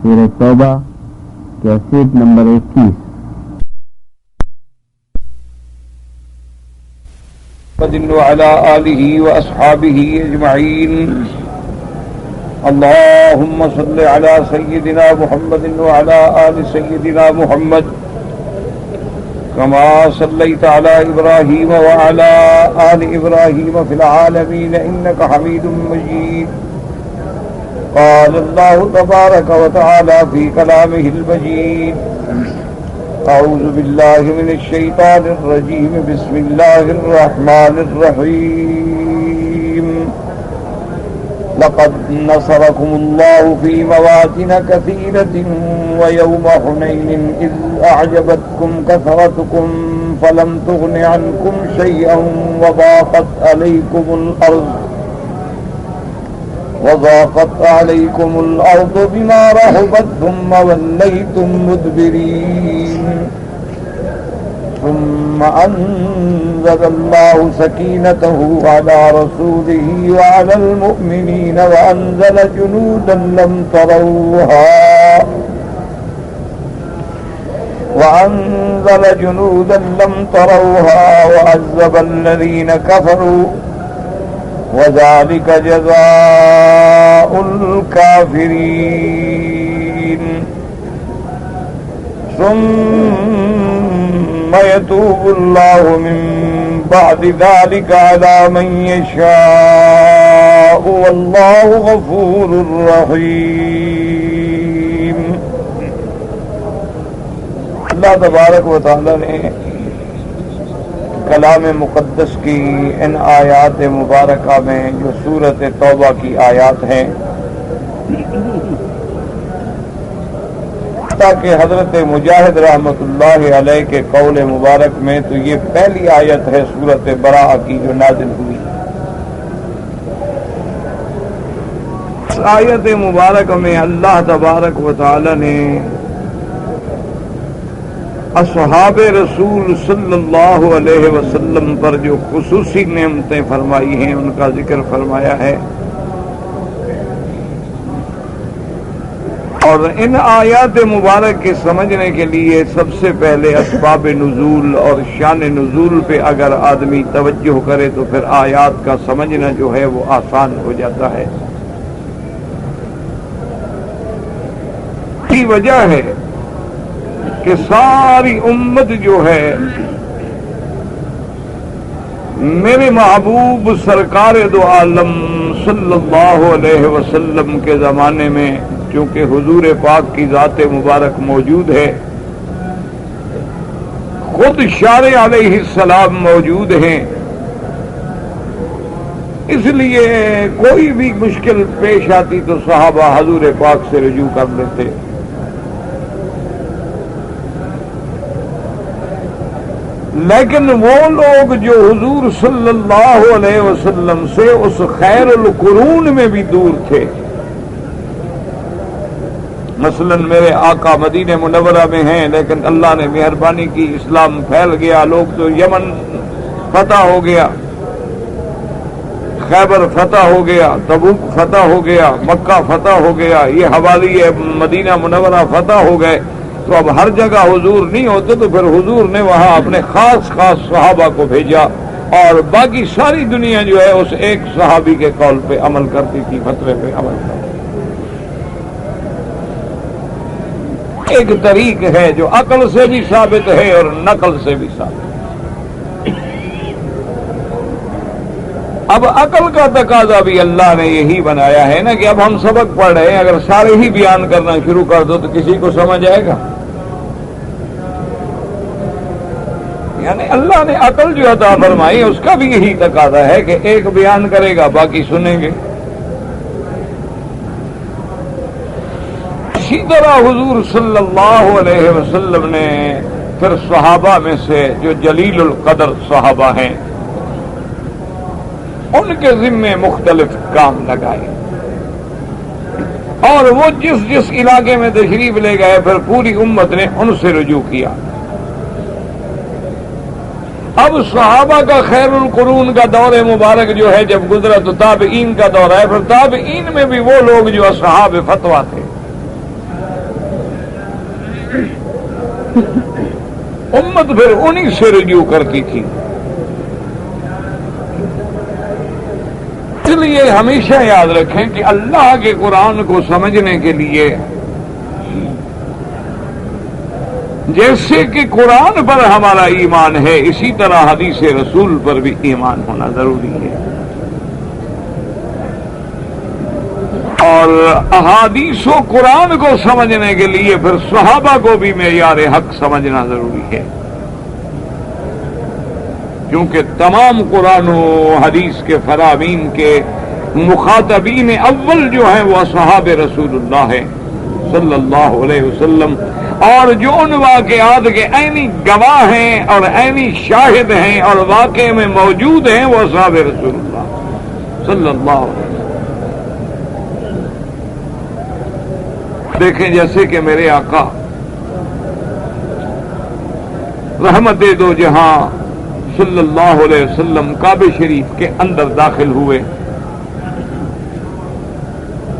سورہ توبہ cassette number 21۔ وعلى آله وأصحابه أجمعين۔ اللهم صل على سيدنا محمد وعلى آل سيدنا محمد كما صليت على إبراهيم وعلى آل إبراهيم في العالمين إنك حميد مجيد۔ قال الله تبارك وتعالى في كلامه المجيد: أعوذ بالله من الشيطان الرجيم، بسم الله الرحمن الرحيم۔ لقد نصركم الله في مواطن كثيرة ويوم حنين إذ أعجبتكم كثرتكم فلم تغن عنكم شيئا وضاقت عليكم الأرض بما رحبت ثم وليتم مدبرين، ثم أنزل الله سكينته على رسوله وعلى المؤمنين وأنزل جنودا لم تروها وعذب الذين كفروا، وذلك جزاء الكافرين۔ ثم يتوب الله من بعد ذلك على من يشاء والله غفور رحيم۔ اللہ تبارک و تعالی نے کلام مقدس کی ان آیات مبارکہ میں جو سورۃ توبہ کی آیات ہیں، تاکہ حضرت مجاہد رحمۃ اللہ علیہ کے قول مبارک میں تو یہ پہلی آیت ہے سورۃ براءہ کی جو نازل ہوئی۔ اس آیت مبارکہ میں اللہ تبارک و تعالی نے اصحاب رسول صلی اللہ علیہ وسلم پر جو خصوصی نعمتیں فرمائی ہیں ان کا ذکر فرمایا ہے، اور ان آیات مبارک کے سمجھنے کے لیے سب سے پہلے اسباب نزول اور شان نزول پہ اگر آدمی توجہ کرے تو پھر آیات کا سمجھنا جو ہے وہ آسان ہو جاتا ہے۔ کی وجہ ہے کہ ساری امت جو ہے میرے محبوب سرکار دو عالم صلی اللہ علیہ وسلم کے زمانے میں چونکہ حضور پاک کی ذات مبارک موجود ہے، خود شارع علیہ السلام موجود ہیں، اس لیے کوئی بھی مشکل پیش آتی تو صحابہ حضور پاک سے رجوع کر لیتے۔ لیکن وہ لوگ جو حضور صلی اللہ علیہ وسلم سے اس خیر القرون میں بھی دور تھے، مثلا میرے آقا مدینہ منورہ میں ہیں لیکن اللہ نے مہربانی کی اسلام پھیل گیا، لوگ تو یمن فتح ہو گیا، خیبر فتح ہو گیا، تبوک فتح ہو گیا، مکہ فتح ہو گیا، یہ حوالی مدینہ منورہ فتح ہو گئے، تو اب ہر جگہ حضور نہیں ہوتے تو پھر حضور نے وہاں اپنے خاص صحابہ کو بھیجا، اور باقی ساری دنیا جو ہے اس ایک صحابی کے قول پہ عمل کرتی تھی، فتوے پہ عمل کرتی۔ ایک طریق ہے جو عقل سے بھی ثابت ہے اور نقل سے بھی ثابت ہے۔ اب عقل کا تقاضا بھی اللہ نے یہی بنایا ہے نا کہ اب ہم سبق پڑھ رہے ہیں، اگر سارے ہی بیان کرنا شروع کر دو تو کسی کو سمجھ آئے گا؟ یعنی اللہ نے عقل جو عطا فرمائی اس کا بھی یہی تقاضا ہے کہ ایک بیان کرے گا باقی سنیں گے۔ اسی طرح حضور صلی اللہ علیہ وسلم نے پھر صحابہ میں سے جو جلیل القدر صحابہ ہیں ان کے ذمے مختلف کام لگائے، اور وہ جس جس علاقے میں تشریف لے گئے پھر پوری امت نے ان سے رجوع کیا۔ اب صحابہ کا خیر القرون کا دور مبارک جو ہے جب گزرا تو تابعین کا دور ہے، پھر تابعین میں بھی وہ لوگ جو اصحاب فتویٰ تھے، امت پھر انہی سے رجوع کرتی تھی. اس لیے ہمیشہ یاد رکھیں کہ اللہ کے قرآن کو سمجھنے کے لیے جیسے کہ قرآن پر ہمارا ایمان ہے، اسی طرح حدیث رسول پر بھی ایمان ہونا ضروری ہے، اور احادیث و قرآن کو سمجھنے کے لیے پھر صحابہ کو بھی معیار حق سمجھنا ضروری ہے، کیونکہ تمام قرآن و حدیث کے فرامین کے مخاطبین اول جو ہیں وہ اصحاب رسول اللہ ہیں صلی اللہ علیہ وسلم، اور جو ان واقعات کے عینی گواہ ہیں اور عینی شاہد ہیں اور واقع میں موجود ہیں وہ اصحاب رسول اللہ صلی اللہ علیہ وسلم. دیکھیں جیسے کہ میرے آقا رحمت دو جہاں صلی اللہ علیہ وسلم کعبہ شریف کے اندر داخل ہوئے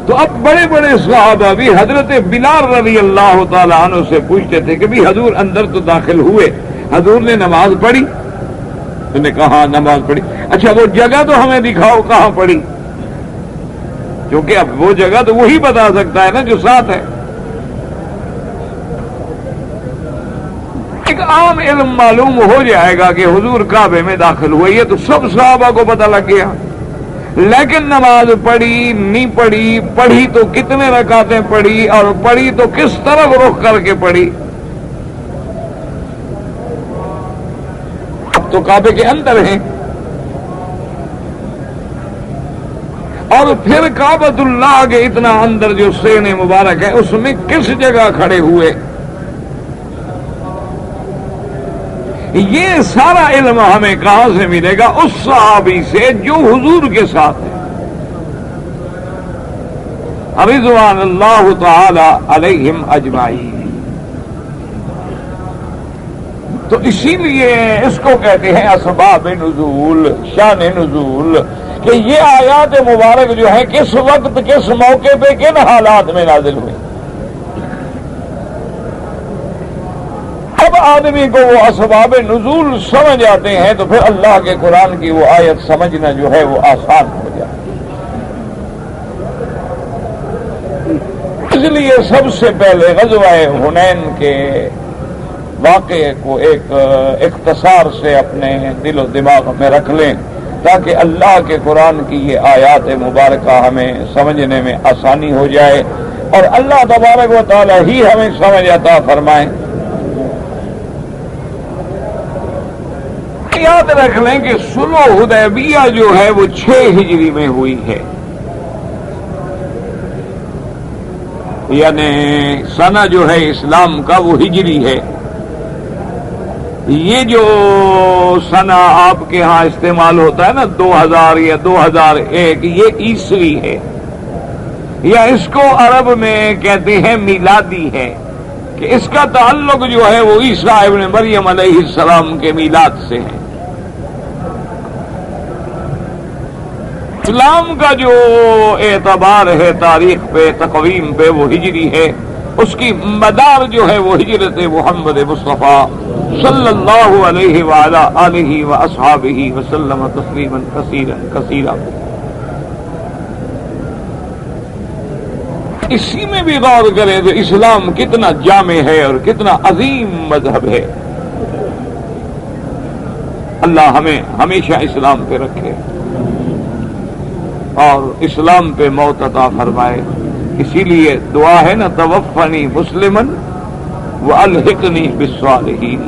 تو اب بڑے بڑے صحابہ بھی حضرت بلال رضی اللہ تعالی عنہ سے پوچھتے تھے کہ بھی حضور اندر تو داخل ہوئے، حضور نے نماز پڑھی؟ انہوں نے کہا ہاں نماز پڑھی. اچھا وہ جگہ تو ہمیں دکھاؤ کہاں پڑھی، کیونکہ اب وہ جگہ تو وہی بتا سکتا ہے نا جو ساتھ ہے. ایک عام علم معلوم ہو جائے گا کہ حضور کعبے میں داخل ہوئے، یہ تو سب صحابہ کو پتہ لگ گیا، لیکن نماز پڑھی نہیں پڑھی، پڑھی تو کتنے رکعتیں پڑھی اور پڑھی تو کس طرف رخ کر کے پڑھی. اب تو کعبے کے اندر ہیں، اور پھر کعبۃ اللہ کے اتنا اندر جو سین مبارک ہے اس میں کس جگہ کھڑے ہوئے، یہ سارا علم ہمیں کہاں سے ملے گا؟ اس صحابی سے جو حضور کے ساتھ ہے رضوان اللہ تعالی علیہم اجمعین. تو اسی لیے اس کو کہتے ہیں اسباب نزول، شان نزول، کہ یہ آیات مبارک جو ہیں کس وقت کس موقع پہ کن حالات میں نازل ہوئے. اب آدمی کو وہ اسباب نزول سمجھ آتے ہیں تو پھر اللہ کے قرآن کی وہ آیت سمجھنا جو ہے وہ آسان ہو جاتا ہے. اس لیے سب سے پہلے غزوہ حنین کے واقعے کو ایک اختصار سے اپنے دل و دماغ میں رکھ لیں تاکہ اللہ کے قرآن کی یہ آیات مبارکہ ہمیں سمجھنے میں آسانی ہو جائے اور اللہ تبارک و تعالی ہی ہمیں سمجھ عطا فرمائے. یاد رکھ لیں کہ صلح حدیبیہ جو ہے وہ 6 ہجری میں ہوئی ہے، یعنی سنہ جو ہے اسلام کا وہ ہجری ہے. یہ جو سنہ آپ کے ہاں استعمال ہوتا ہے نا 2000 یا 2001، یہ عیسوی ہے، یا اس کو عرب میں کہتے ہیں میلادی ہے، کہ اس کا تعلق جو ہے وہ عیسیٰ ابن مریم علیہ السلام کے میلاد سے ہے. اسلام کا جو اعتبار ہے تاریخ پہ تقویم پہ وہ ہجری ہے، اس کی مدار جو ہے وہ ہجرت محمد مصطفیٰ صلی اللہ علیہ وعلی آلہ واصحابہ وسلم تسلیما کثیرا کثیرا. اسی میں بھی غور کریں تو اسلام کتنا جامع ہے اور کتنا عظیم مذہب ہے. اللہ ہمیں ہمیشہ اسلام پہ رکھے اور اسلام پہ موت عطا فرمائے. اسی لیے دعا ہے نا توفنی مسلمن والحقنی بالصالحین،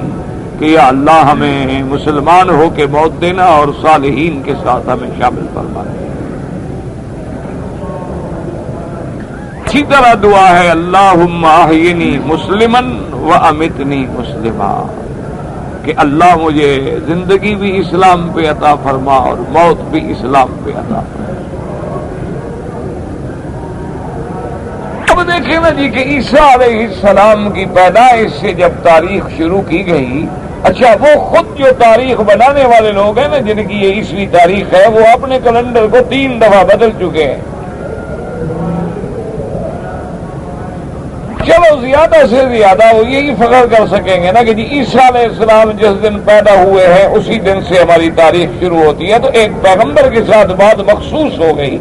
کہ یا اللہ ہمیں مسلمان ہو کے موت دینا اور صالحین کے ساتھ ہمیں شامل فرمانا. اسی طرح دعا ہے اللہم احینی مسلمن وامتنی مسلما، کہ اللہ مجھے زندگی بھی اسلام پہ عطا فرما اور موت بھی اسلام پہ عطا فرما. اب دیکھیں نا جی کہ عیسیٰ علیہ السلام کی پیدائش سے جب تاریخ شروع کی گئی، اچھا وہ خود جو تاریخ بنانے والے لوگ ہیں نا جن کی یہ عیسوی تاریخ ہے، وہ اپنے کیلنڈر کو 3 دفعہ بدل چکے ہیں. چلو زیادہ سے زیادہ وہ یہی فخر کر سکیں گے نا کہ جی عیسیٰ علیہ السلام جس دن پیدا ہوئے ہیں اسی دن سے ہماری تاریخ شروع ہوتی ہے، تو ایک پیغمبر کے ساتھ بات مخصوص ہو گئی۔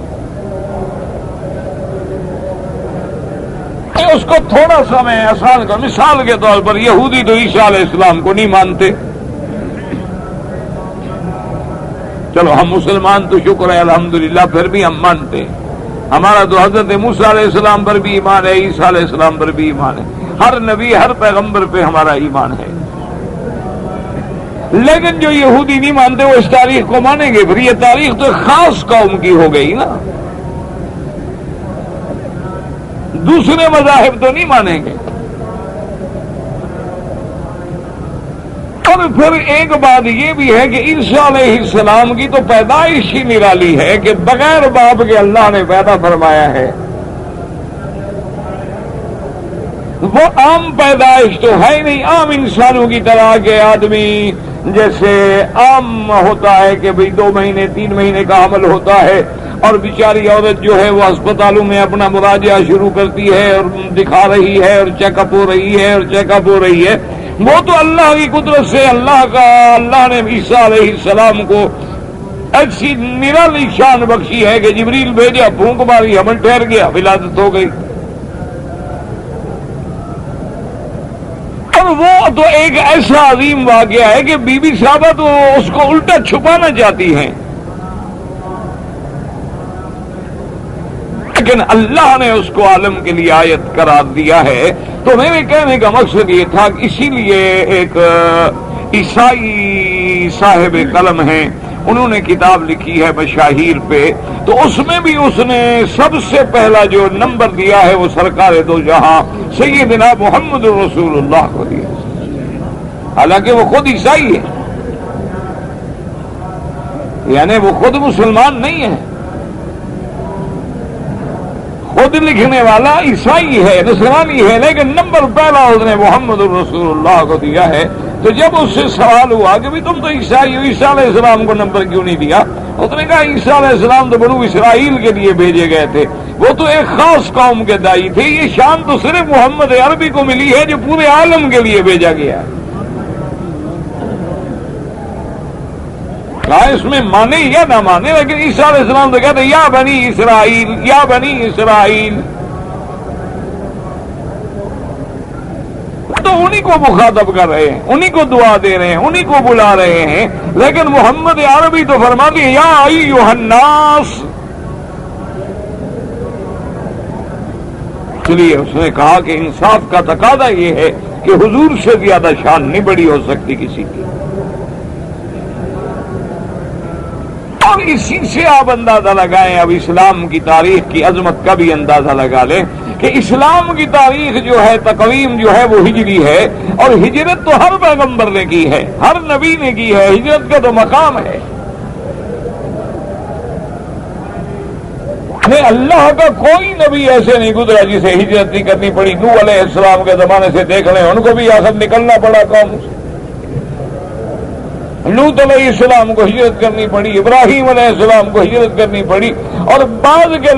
اس کو تھوڑا سا میں آسان کر، مثال کے طور پر یہودی تو عیسیٰ علیہ السلام کو نہیں مانتے، چلو ہم مسلمان تو شکر ہے الحمدللہ پھر بھی ہم مانتے ہیں، ہمارا تو حضرت موسیٰ علیہ السلام پر بھی ایمان ہے، عیسیٰ علیہ السلام پر بھی ایمان ہے، ہر نبی ہر پیغمبر پہ ہمارا ایمان ہے۔ لیکن جو یہودی نہیں مانتے وہ اس تاریخ کو مانیں گے، پھر یہ تاریخ تو خاص قوم کی ہو گئی نا، دوسرے مذاہب تو نہیں مانیں گے۔ اور پھر ایک بات یہ بھی ہے کہ عیسیٰ علیہ السلام کی تو پیدائش ہی نرالی ہے کہ بغیر باپ کے اللہ نے پیدا فرمایا ہے، وہ عام پیدائش تو ہے نہیں، عام انسانوں کی طرح کے آدمی جیسے عام ہوتا ہے کہ بھئی 2 مہینے 3 مہینے کا حمل ہوتا ہے اور بیچاری عورت جو ہے وہ اسپتالوں میں اپنا مراجعہ شروع کرتی ہے اور دکھا رہی ہے اور چیک اپ ہو رہی ہے اور چیک اپ ہو رہی ہے، وہ تو اللہ کی قدرت سے اللہ نے عیسیٰ علیہ السلام کو ایسی نرالی شان بخشی ہے کہ جبریل بھیجا، پھونک ماری، حمل ٹھہر گیا، ولادت ہو گئی۔ اور وہ تو ایک ایسا عظیم واقعہ ہے کہ بی بی صاحبہ تو اس کو الٹا چھپانا چاہتی ہیں، لیکن اللہ نے اس کو عالم کے لیے آیت قرار دیا ہے۔ تو میرے کہنے کا مقصد یہ تھا کہ اسی لیے ایک عیسائی صاحب قلم ہیں، انہوں نے کتاب لکھی ہے مشاہیر پہ، تو اس میں بھی اس نے سب سے پہلا جو نمبر دیا ہے وہ سرکار دو جہاں سیدنا محمد رسول اللہ کو دیا، حالانکہ وہ خود عیسائی ہے، یعنی وہ خود مسلمان نہیں ہے، خود لکھنے والا عیسائی ہے، نصرانی ہے، لیکن نمبر پہلا اس نے محمد رسول اللہ کو دیا ہے۔ تو جب اس سے سوال ہوا کہ تم تو عیسائی ہو، عیسیٰ علیہ السلام کو نمبر کیوں نہیں دیا؟ اس نے کہا عیسیٰ علیہ السلام تو بنو اسرائیل کے لیے بھیجے گئے تھے، وہ تو ایک خاص قوم کے داعی تھے، یہ شان تو صرف محمد عربی کو ملی ہے جو پورے عالم کے لیے بھیجا گیا ہے۔ کہا اس میں مانے یا نہ مانے، لیکن عیسیٰ علیہ السلام تو کہتے یا بنی اسرائیل، یا بنی اسرائیل، تو انہی کو مخاطب کر رہے ہیں، انہی کو دعا دے رہے ہیں، انہی کو بلا رہے ہیں، لیکن محمد عربی تو فرماتے ہیں یا ایھا الناس۔ اس لیے اس نے کہا کہ انصاف کا تقاضا یہ ہے کہ حضور سے زیادہ شان نہیں بڑی ہو سکتی کسی کی، اور اسی سے آپ اندازہ لگائیں، اب اسلام کی تاریخ کی عظمت کا بھی اندازہ لگا لیں کہ اسلام کی تاریخ جو ہے، تقویم جو ہے وہ ہجری ہے، اور ہجرت تو ہر پیغمبر نے کی ہے، ہر نبی نے کی ہے، ہجرت کا تو مقام ہے۔ اللہ کا کوئی نبی ایسے نہیں گزرا جسے ہجرت نہیں کرنی پڑی، نوح علیہ السلام کے زمانے سے دیکھ لیں، ان کو بھی آخر نکلنا پڑا قوم سے، لوط علیہ السلام کو ہجرت کرنی پڑی، ابراہیم علیہ السلام کو ہجرت کرنی پڑی، اور بعض کے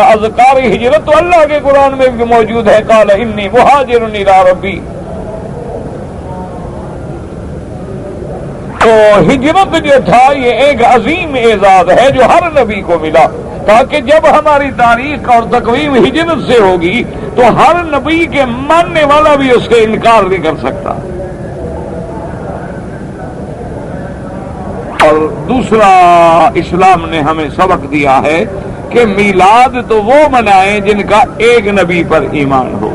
اذکار ہجرت تو اللہ کے قرآن میں بھی موجود ہے، قال انی مہاجر الی ربی۔ تو ہجرت جو تھا یہ ایک عظیم اعزاز ہے جو ہر نبی کو ملا، تاکہ جب ہماری تاریخ اور تقویم ہجرت سے ہوگی تو ہر نبی کے ماننے والا بھی اس سے انکار نہیں کر سکتا۔ اور دوسرا اسلام نے ہمیں سبق دیا ہے کہ میلاد تو وہ منائیں جن کا ایک نبی پر ایمان ہو۔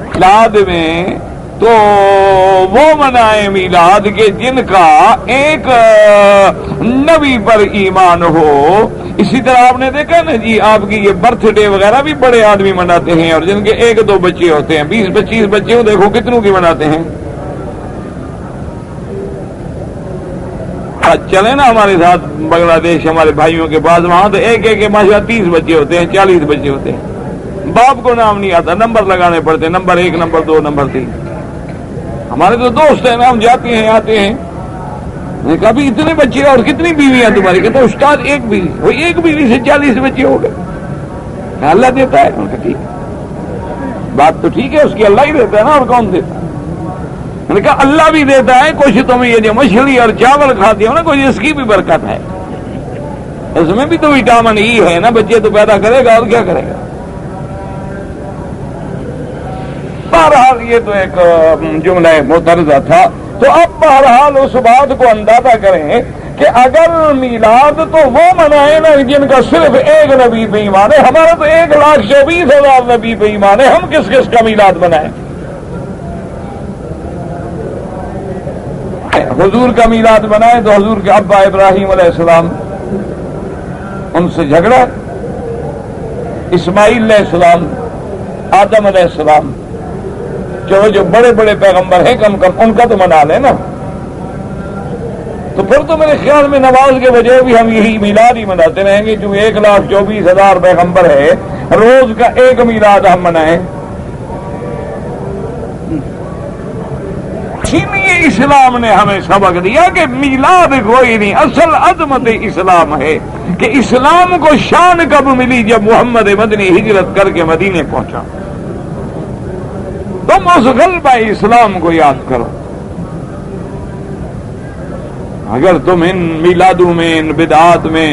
میلاد میں تو وہ منائیں میلاد کے جن کا ایک نبی پر ایمان ہو۔ اسی طرح آپ نے دیکھا نا جی، آپ کی یہ برتھ ڈے وغیرہ بھی بڑے آدمی مناتے ہیں، اور جن کے 1-2 بچے ہوتے ہیں، 20-25 بچے ہوں، دیکھو کتنوں کی مناتے ہیں۔ چلے نا ہمارے ساتھ بنگلہ دیش ہمارے بھائیوں کے پاس، وہاں تو ایک ماشاءاللہ 30 بچے ہوتے ہیں، 40 بچے ہوتے ہیں، باپ کو نام نہیں آتا، نمبر لگانے پڑتے، نمبر 1، نمبر 2، نمبر 3۔ ہمارے تو دوست ہیں نا، ہم جاتے ہیں آتے ہیں، میں نے کہا اتنے بچے اور کتنی بیویاں تمہاری؟ کہتے استاد ایک بیوی، وہ ایک بیوی سے 40 بچے ہو گئے۔ اللہ دیتا ہے. ان کا ٹھیک ہے، بات تو ٹھیک ہے، اس کی اللہ ہی دیتا ہے نا، اور کون دیتا ہے؟ میں نے کہا اللہ بھی دیتا ہے، کچھ تم یہ جو مچھلی اور چاول کھاتے ہو نا، کچھ اس کی بھی برکت ہے، اس میں بھی تو وٹامن ای ہے نا، بچے تو پیدا کرے گا اور کیا کرے گا. بہرحال یہ تو ایک جملہ معترضہ تھا. تو اب بہرحال اس بات کو اندازہ کریں کہ اگر میلاد تو وہ منائے نا جن کا صرف ایک نبی پہ ایمان ہے، ہمارا تو 1,24,000 نبی پہ ایمان ہے، ہم کس کس کا میلاد منائیں؟ حضور کا میلاد منائے تو حضور کے ابا ابراہیم علیہ السلام، ان سے جھگڑا، اسماعیل علیہ السلام، آدم علیہ السلام، جو بڑے بڑے پیغمبر ہیں کم کم ان کا تو منا لیں نا. تو پھر تو میرے خیال میں نماز کے بجائے بھی ہم یہی میلاد ہی مناتے رہیں گے، جو 1,24,000 پیغمبر ہے، روز کا ایک میلاد ہم منائیں. اسی لیے اسلام نے ہمیں سبق دیا کہ میلاد کوئی نہیں، اصل عظمت اسلام ہے کہ اسلام کو شان کب ملی؟ جب محمد مدنی ہجرت کر کے مدینے پہنچا. تم اس غلبہ اسلام کو یاد کرو. اگر تم ان میلادوں میں، ان بدعات میں،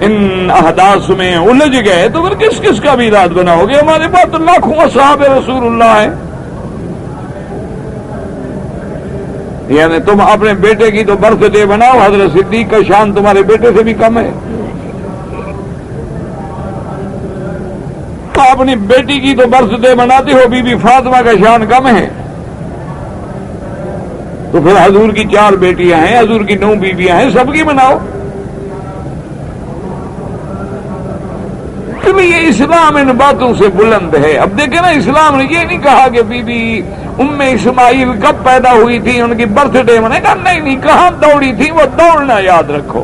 ان احداث میں الجھ گئے تو پھر کس کس کا میلاد بناؤ گے؟ ہمارے پاس تو لاکھوں اصحاب رسول اللہ ہیں. یعنی تم اپنے بیٹے کی تو برتھ ڈے بناؤ، حضرت صدیق کا شان تمہارے بیٹے سے بھی کم ہے. تو اپنی بیٹی کی تو برتھ ڈے بناتے ہو، بی بی فاطمہ کا شان کم ہے. تو پھر حضور کی 4 بیٹیاں ہیں، حضور کی 9 بیویاں ہیں، سب کی مناؤ. یہ اسلام ان باتوں سے بلند ہے. اب دیکھیں نا، اسلام نے یہ نہیں کہا کہ بی بی ام اسماعیل کب پیدا ہوئی تھی، ان کی برتھ ڈے میں نے کہا نہیں، کہاں دوڑی تھی، وہ دوڑنا یاد رکھو.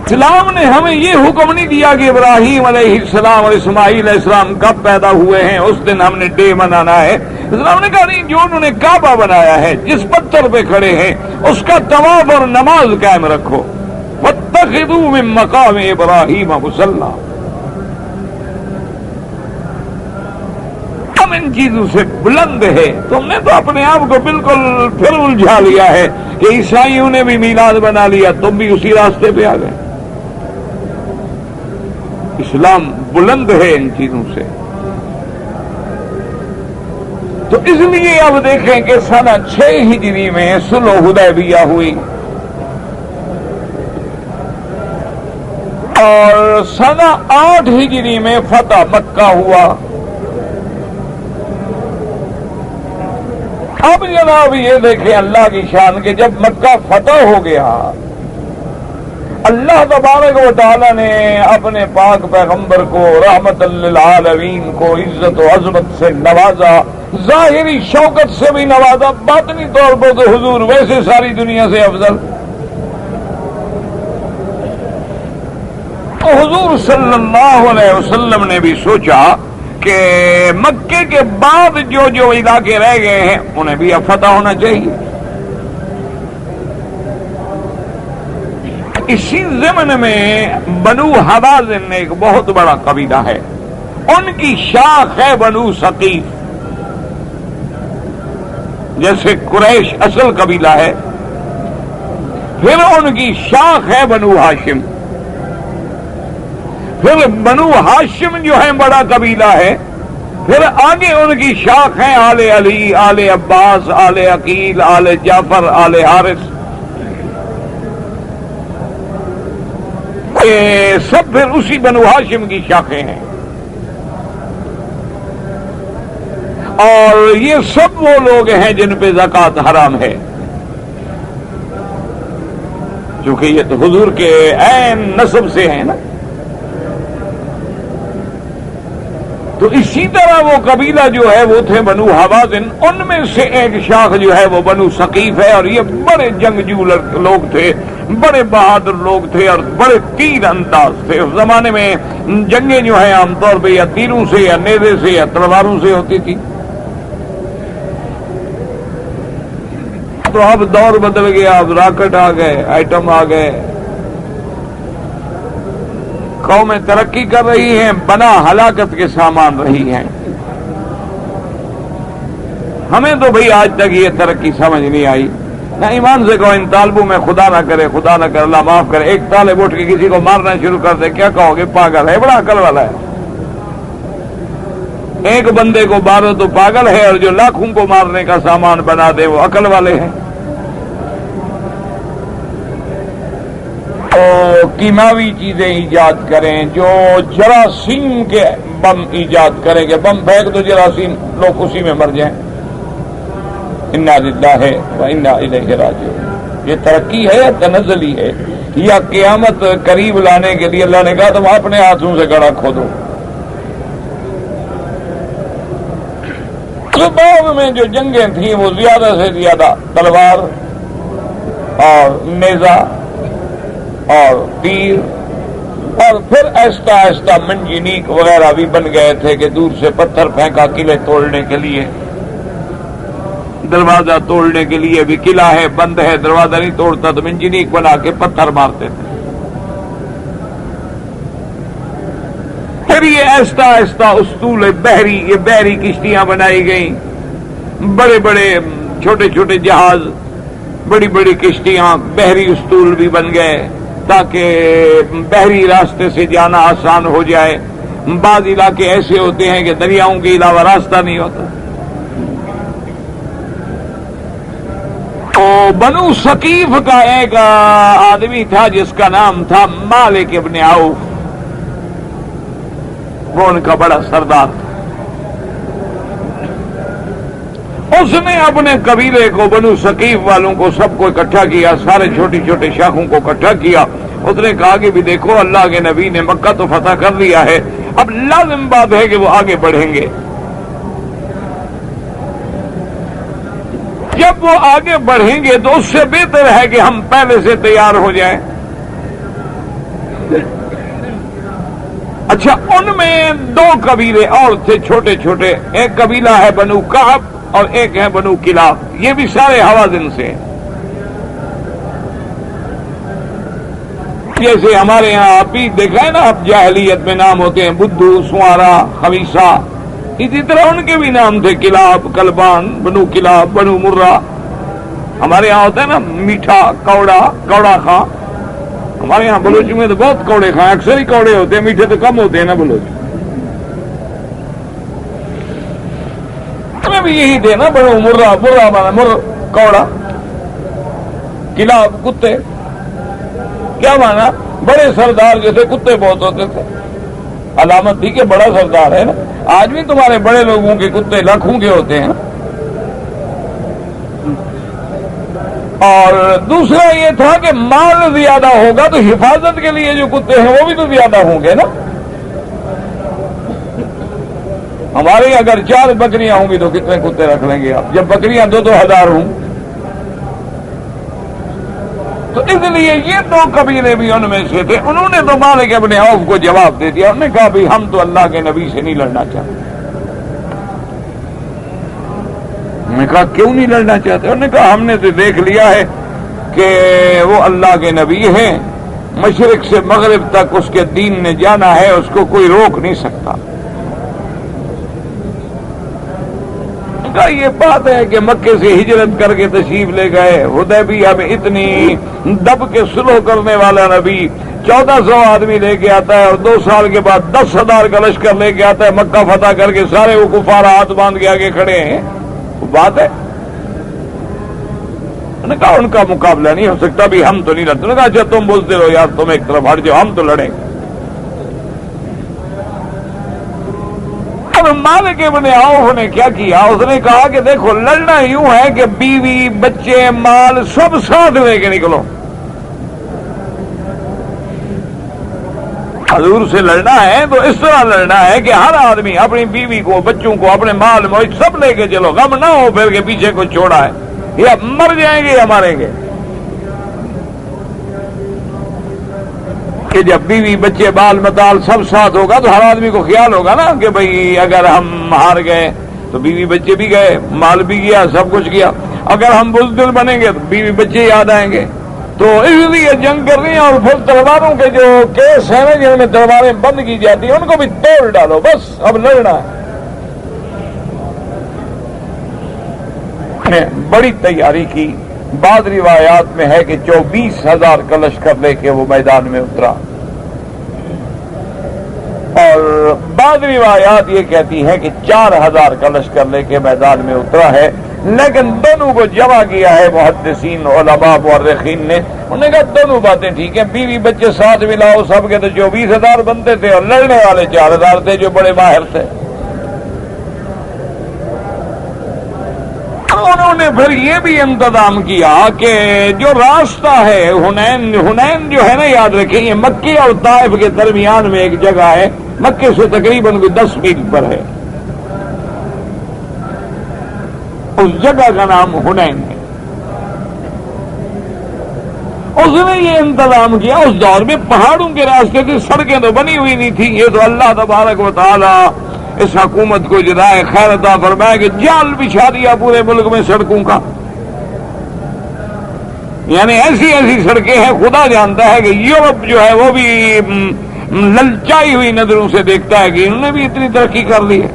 اسلام نے ہمیں یہ حکم نہیں دیا کہ ابراہیم علیہ السلام اور اسماعیل علیہ السلام کب پیدا ہوئے ہیں اس دن ہم نے ڈے منانا ہے. اسلام نے کہا نہیں، جو انہوں نے کعبہ بنایا ہے، جس پتھر پہ کھڑے ہیں، اس کا طواف اور نماز قائم رکھو. واتخذوا من مقام ابراہیم مصلی. ہم ان چیزوں سے بلند ہے. تم نے تو اپنے آپ کو بالکل پھر الجھا لیا ہے کہ عیسائیوں نے بھی میلاد بنا لیا، تم بھی اسی راستے پہ آ گئے. اسلام بلند ہے ان چیزوں سے. تو اس لیے اب دیکھیں کہ سنہ 6 ہجری میں صلح حدیبیہ ہوئی اور سنہ 8 ہجری میں فتح مکہ ہوا. اب جناب یہ دیکھیں اللہ کی شان کہ جب مکہ فتح ہو گیا، اللہ تبارک و تعالی نے اپنے پاک پیغمبر کو رحمت للعالمین کو عزت و عظمت سے نوازا، ظاہری شوکت سے بھی نوازا، باطنی طور پر تو حضور ویسے ساری دنیا سے افضل. تو حضور صلی اللہ علیہ وسلم نے بھی سوچا کہ مکے کے بعد جو علاقے رہ گئے ہیں انہیں بھی اب فتح ہونا چاہیے. اسی ضمن میں بنو حوازن ایک بہت بڑا قبیلہ ہے، ان کی شاخ ہے بنو ثقیف. جیسے قریش اصل قبیلہ ہے، پھر ان کی شاخ ہے بنو ہاشم، پھر بنو ہاشم جو ہے بڑا قبیلہ ہے، پھر آگے ان کی شاخ ہیں آل علی، آل عباس، آل عقیل، آل جعفر، آل حارث. یہ سب پھر اسی بنو ہاشم کی شاخیں ہیں. اور یہ سب وہ لوگ ہیں جن پہ زکوٰۃ حرام ہے، کیونکہ یہ تو حضور کے عین نسب سے ہیں نا. تو اسی طرح وہ قبیلہ جو ہے وہ تھے بنو حوازن، ان میں سے ایک شاخ جو ہے وہ بنو ثقیف ہے. اور یہ بڑے جنگجو لوگ تھے، بڑے بہادر لوگ تھے اور بڑے تیر انداز تھے. اس زمانے میں جنگیں جو ہیں عام طور پہ یا تیروں سے یا نیزے سے یا تلواروں سے ہوتی تھی. تو اب دور بدل گیا، اب راکٹ آ گئے، آئٹم آ گئے. قومیں ترقی کر رہی ہیں، بنا ہلاکت کے سامان رہی ہیں۔ ہمیں تو بھئی آج تک یہ ترقی سمجھ نہیں آئی۔ نہ ایمان سے کہو ان طالبوں میں خدا نہ کرے اللہ معاف کرے، ایک طالب اٹھ کے کسی کو مارنا شروع کر دے، کیا کہو گے؟ پاگل ہے، بڑا عقل والا ہے۔ ایک بندے کو مارو تو پاگل ہے، اور جو لاکھوں کو مارنے کا سامان بنا دے وہ عقل والے ہیں۔ تو کیمیاوی چیزیں ایجاد کریں، جو جراثیم کے بم ایجاد کریں کہ بم پھینک دو جراثیم لوگ اسی میں مر جائیں۔ انا للہ و انا الیہ راجعون۔ یہ ترقی ہے یا تنزلی ہے یا قیامت قریب لانے کے لیے اللہ نے کہا تم اپنے ہاتھوں سے گڑھا کھودو؟ بعد میں جو جنگیں تھیں وہ زیادہ سے زیادہ تلوار اور نیزہ اور تیر، اور پھر آہستہ آہستہ منجنیق وغیرہ بھی بن گئے تھے کہ دور سے پتھر پھینکا قلعے توڑنے کے لیے، دروازہ توڑنے کے لیے بھی قلعہ ہے بند ہے دروازہ نہیں توڑتا تو منجنیق بنا کے پتھر مارتے تھے۔ پھر یہ آہستہ آہستہ اسطول بحری، یہ بحری کشتیاں بنائی گئیں، بڑے بڑے چھوٹے چھوٹے جہاز، بڑی بڑی کشتیاں، بحری اسطول بھی بن گئے تاکہ بحری راستے سے جانا آسان ہو جائے۔ بعض علاقے ایسے ہوتے ہیں کہ دریاؤں کے علاوہ راستہ نہیں ہوتا۔ تو بنو ثقیف کا ایک آدمی تھا جس کا نام تھا مالک ابن عوف، وہ ان کا بڑا سردار تھا۔ اس نے اپنے قبیلے کو، بنو ثقیف والوں کو سب کو اکٹھا کیا، سارے چھوٹی چھوٹے شاخوں کو اکٹھا کیا۔ اس نے کہا کہ بھی دیکھو اللہ کے نبی نے مکہ تو فتح کر لیا ہے، اب لازم بات ہے کہ وہ آگے بڑھیں گے۔ جب وہ آگے بڑھیں گے تو اس سے بہتر ہے کہ ہم پہلے سے تیار ہو جائیں۔ اچھا، ان میں دو قبیلے اور تھے چھوٹے چھوٹے، ایک قبیلہ ہے بنو کعب اور ایک ہے بنو کلاب، یہ بھی سارے حوازن سے۔ جیسے ہمارے یہاں آپ بھی دیکھا ہے نا، اب جاہلیت میں نام ہوتے ہیں بدھو، سوارا، خمیسہ، اسی طرح ان کے بھی نام تھے، کلاب، کلبان، بنو کلاب، بنو مرہ۔ ہمارے یہاں ہوتا ہے نا میٹھا، کوڑا خاں، ہمارے یہاں بلوچ میں تو بہت کوڑے خاں، اکثر ہی کوڑے ہوتے ہیں، میٹھے تو کم ہوتے ہیں نا بلوچ میں بھی یہی تھے نا، بنو مرہ مانا مر کوڑا، کلاب کتے، کیا مانا؟ بڑے سردار جیسے کتے بہت ہوتے تھے، علامت تھی کہ بڑا سردار ہے نا۔ آج بھی تمہارے بڑے لوگوں کے کتے لاکھوں کے ہوتے ہیں۔ اور دوسرا یہ تھا کہ مال زیادہ ہوگا تو حفاظت کے لیے جو کتے ہیں وہ بھی تو زیادہ ہوں گے نا۔ ہمارے اگر 4 بکریاں ہوں گی تو کتنے کتے رکھ لیں گے آپ؟ جب بکریاں 2-2 ہزار ہوں تو اس لیے یہ دو قبیلے بھی ان میں سے تھے۔ انہوں نے تو مالک ابن عوف کو جواب دے دیا، انہوں نے کہا بھی ہم تو اللہ کے نبی سے نہیں لڑنا چاہتے۔ انہوں نے کہا کیوں نہیں لڑنا چاہتے؟ انہوں نے کہا ہم نے تو دیکھ لیا ہے کہ وہ اللہ کے نبی ہیں، مشرق سے مغرب تک اس کے دین نے جانا ہے، اس کو کوئی روک نہیں سکتا۔ کا یہ بات ہے کہ مکے سے ہجرت کر کے تشریف لے گئے، حدیبیہ میں اتنی دب کے سلو کرنے والا نبی 1400 آدمی لے کے آتا ہے اور 2 سال کے بعد 10,000 کا لشکر لے کے آتا ہے، مکہ فتح کر کے سارے وہ کفار ہاتھ باندھ کے آگے کھڑے ہیں، وہ بات ہے؟ انہوں نے کہا ان کا مقابلہ نہیں ہو سکتا، بھی ہم تو نہیں لڑتے۔ انہوں نے کہا اچھا تم بولتے رہو یار، تم ایک طرف ہٹ جاؤ، ہم تو لڑیں گے۔ مالک ابن عوف نے کیا کیا؟ اس نے کہا کہ دیکھو لڑنا یوں ہے کہ بیوی، بچے، مال سب ساتھ لے کے نکلو۔ حضور سے لڑنا ہے تو اس طرح لڑنا ہے کہ ہر آدمی اپنی بیوی کو، بچوں کو، اپنے مال موج سب لے کے چلو، غم نہ ہو پھر کے پیچھے کو چھوڑا ہے، یا مر جائیں گے یا ماریں گے۔ کہ جب بیوی، بچے، بال متال سب ساتھ ہوگا تو ہر آدمی کو خیال ہوگا نا کہ بھئی اگر ہم ہار گئے تو بیوی بچے بھی گئے، مال بھی گیا، سب کچھ گیا۔ اگر ہم بزدل بنیں گے تو بیوی بچے یاد آئیں گے۔ تو اس لیے جنگ کرنی ہے، اور پھر تلواروں کے جو کیس ہیں نا جن میں تلواریں بند کی جاتی ہیں ان کو بھی توڑ ڈالو، بس اب لڑنا ہے۔ بڑی تیاری کی۔ بعض روایات میں ہے کہ 24,000 کا لشکر لے کے وہ میدان میں اترا، اور بعض روایات یہ کہتی ہیں کہ 4,000 کا لشکر لے کے میدان میں اترا ہے، لیکن دونوں کو جمع کیا ہے محدثین علماء مورخین نے۔ انہوں نے کہا دونوں باتیں ٹھیک ہیں، بیوی بچے ساتھ ملاؤ سب کے تو 24,000 بنتے تھے، اور لڑنے والے 4,000 تھے جو بڑے ماہر تھے۔ انہوں نے پھر یہ بھی انتظام کیا کہ جو راستہ ہے حنین جو ہے نا، یاد رکھیں یہ مکے اور طائف کے درمیان میں ایک جگہ ہے، مکے سے تقریباً 10 میل پر ہے، اس جگہ کا نام حنین ہے۔ اس نے یہ انتظام کیا، اس دور میں پہاڑوں کے راستے تھے، سڑکیں تو بنی ہوئی نہیں تھی، یہ تو اللہ تبارک و تعالی اس حکومت کو جزائے خیر عطا فرمائے کہ جال بچھا دیا پورے ملک میں سڑکوں کا، یعنی ایسی ایسی سڑکیں ہیں خدا جانتا ہے کہ یورپ جو ہے وہ بھی للچائی ہوئی نظروں سے دیکھتا ہے کہ انہوں نے بھی اتنی ترقی کر لی ہے۔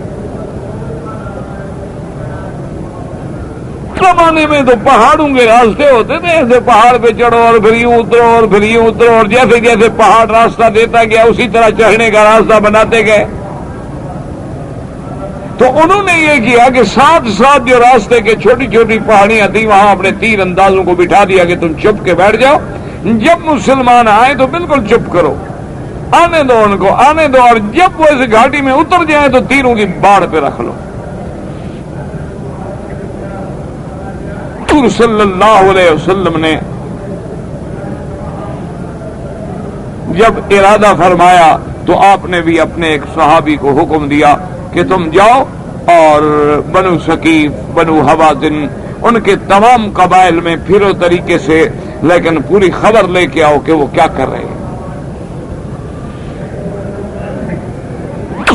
زمانے میں تو پہاڑوں کے راستے ہوتے تھے، ایسے پہاڑ پہ چڑھو اور پھر یوں اترو اور پھر یوں اترو، اور جیسے جیسے پہاڑ راستہ دیتا گیا اسی طرح چڑھنے کا راستہ بناتے گئے۔ تو انہوں نے یہ کیا کہ ساتھ ساتھ جو راستے کے چھوٹی چھوٹی پہاڑیاں تھیں وہاں اپنے تیر اندازوں کو بٹھا دیا کہ تم چپ کے بیٹھ جاؤ، جب مسلمان آئے تو بالکل چپ کرو، آنے دو ان کو آنے دو، اور جب وہ اس گھاٹی میں اتر جائیں تو تیروں کی باڑ پہ رکھ لو۔ حضور صلی اللہ علیہ وسلم نے جب ارادہ فرمایا تو آپ نے بھی اپنے ایک صحابی کو حکم دیا کہ تم جاؤ اور بنو ثقیف بنو حوازن ان کے تمام قبائل میں پھرو طریقے سے، لیکن پوری خبر لے کے آؤ کہ وہ کیا کر رہے ہیں۔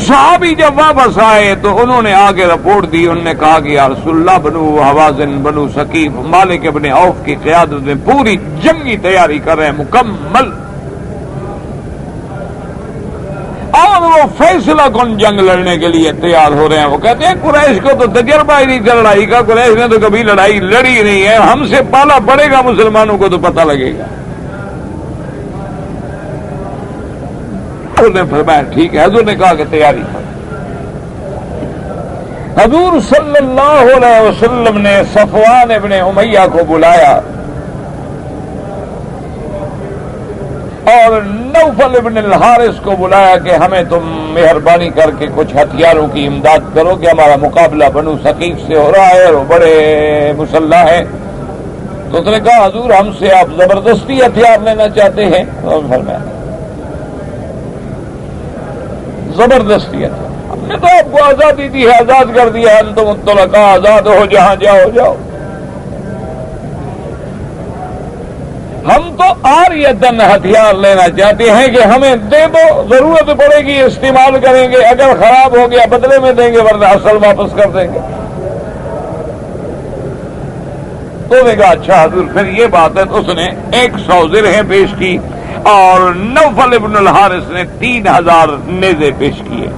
صحابی جب واپس آئے تو انہوں نے آگے رپورٹ دی، انہوں نے کہا کہ یا رسول اللہ بنو حوازن بنو ثقیف مالک ابن عوف کی قیادت میں پوری جنگی تیاری کر رہے ہیں مکمل، اور وہ فیصلہ کن جنگ لڑنے کے لیے تیار ہو رہے ہیں۔ وہ کہتے ہیں قریش کو تو تجربہ ہی نہیں تھا لڑائی کا، قریش نے تو کبھی لڑائی لڑی نہیں ہے، ہم سے پالا پڑے گا مسلمانوں کو تو پتہ لگے گا۔ حضور نے فرمایا ٹھیک ہے، حضور نے کہا کہ تیاری کر۔ حضور صلی اللہ علیہ وسلم نے صفوان ابن امیہ کو بلایا اور نوفل ابن الحارث کو بلایا کہ ہمیں تم مہربانی کر کے کچھ ہتھیاروں کی امداد کرو کہ ہمارا مقابلہ بنو ثقیف سے ہو رہا ہے اور وہ بڑے مسلح ہیں۔ تو اس نے کہا حضور ہم سے آپ زبردستی ہتھیار لینا چاہتے ہیں؟ زبردستی ہتھیار؟ ہم نے تو آپ کو آزادی دی ہے، آزاد کر دیا ہے، انتم الطلقاء، آزاد ہو جہاں جاؤ جاؤ۔ ہم تو عاریتاً ہتھیار لینا چاہتے ہیں کہ ہمیں دے دو، ضرورت پڑے گی استعمال کریں گے، اگر خراب ہو گیا بدلے میں دیں گے ورنہ اصل واپس کر دیں گے۔ تو نے کہا اچھا حضور پھر یہ بات ہے۔ تو اس نے 100 زرہیں پیش کی اور نوفل ابن الحارث نے 3000 نیزے پیش کیے۔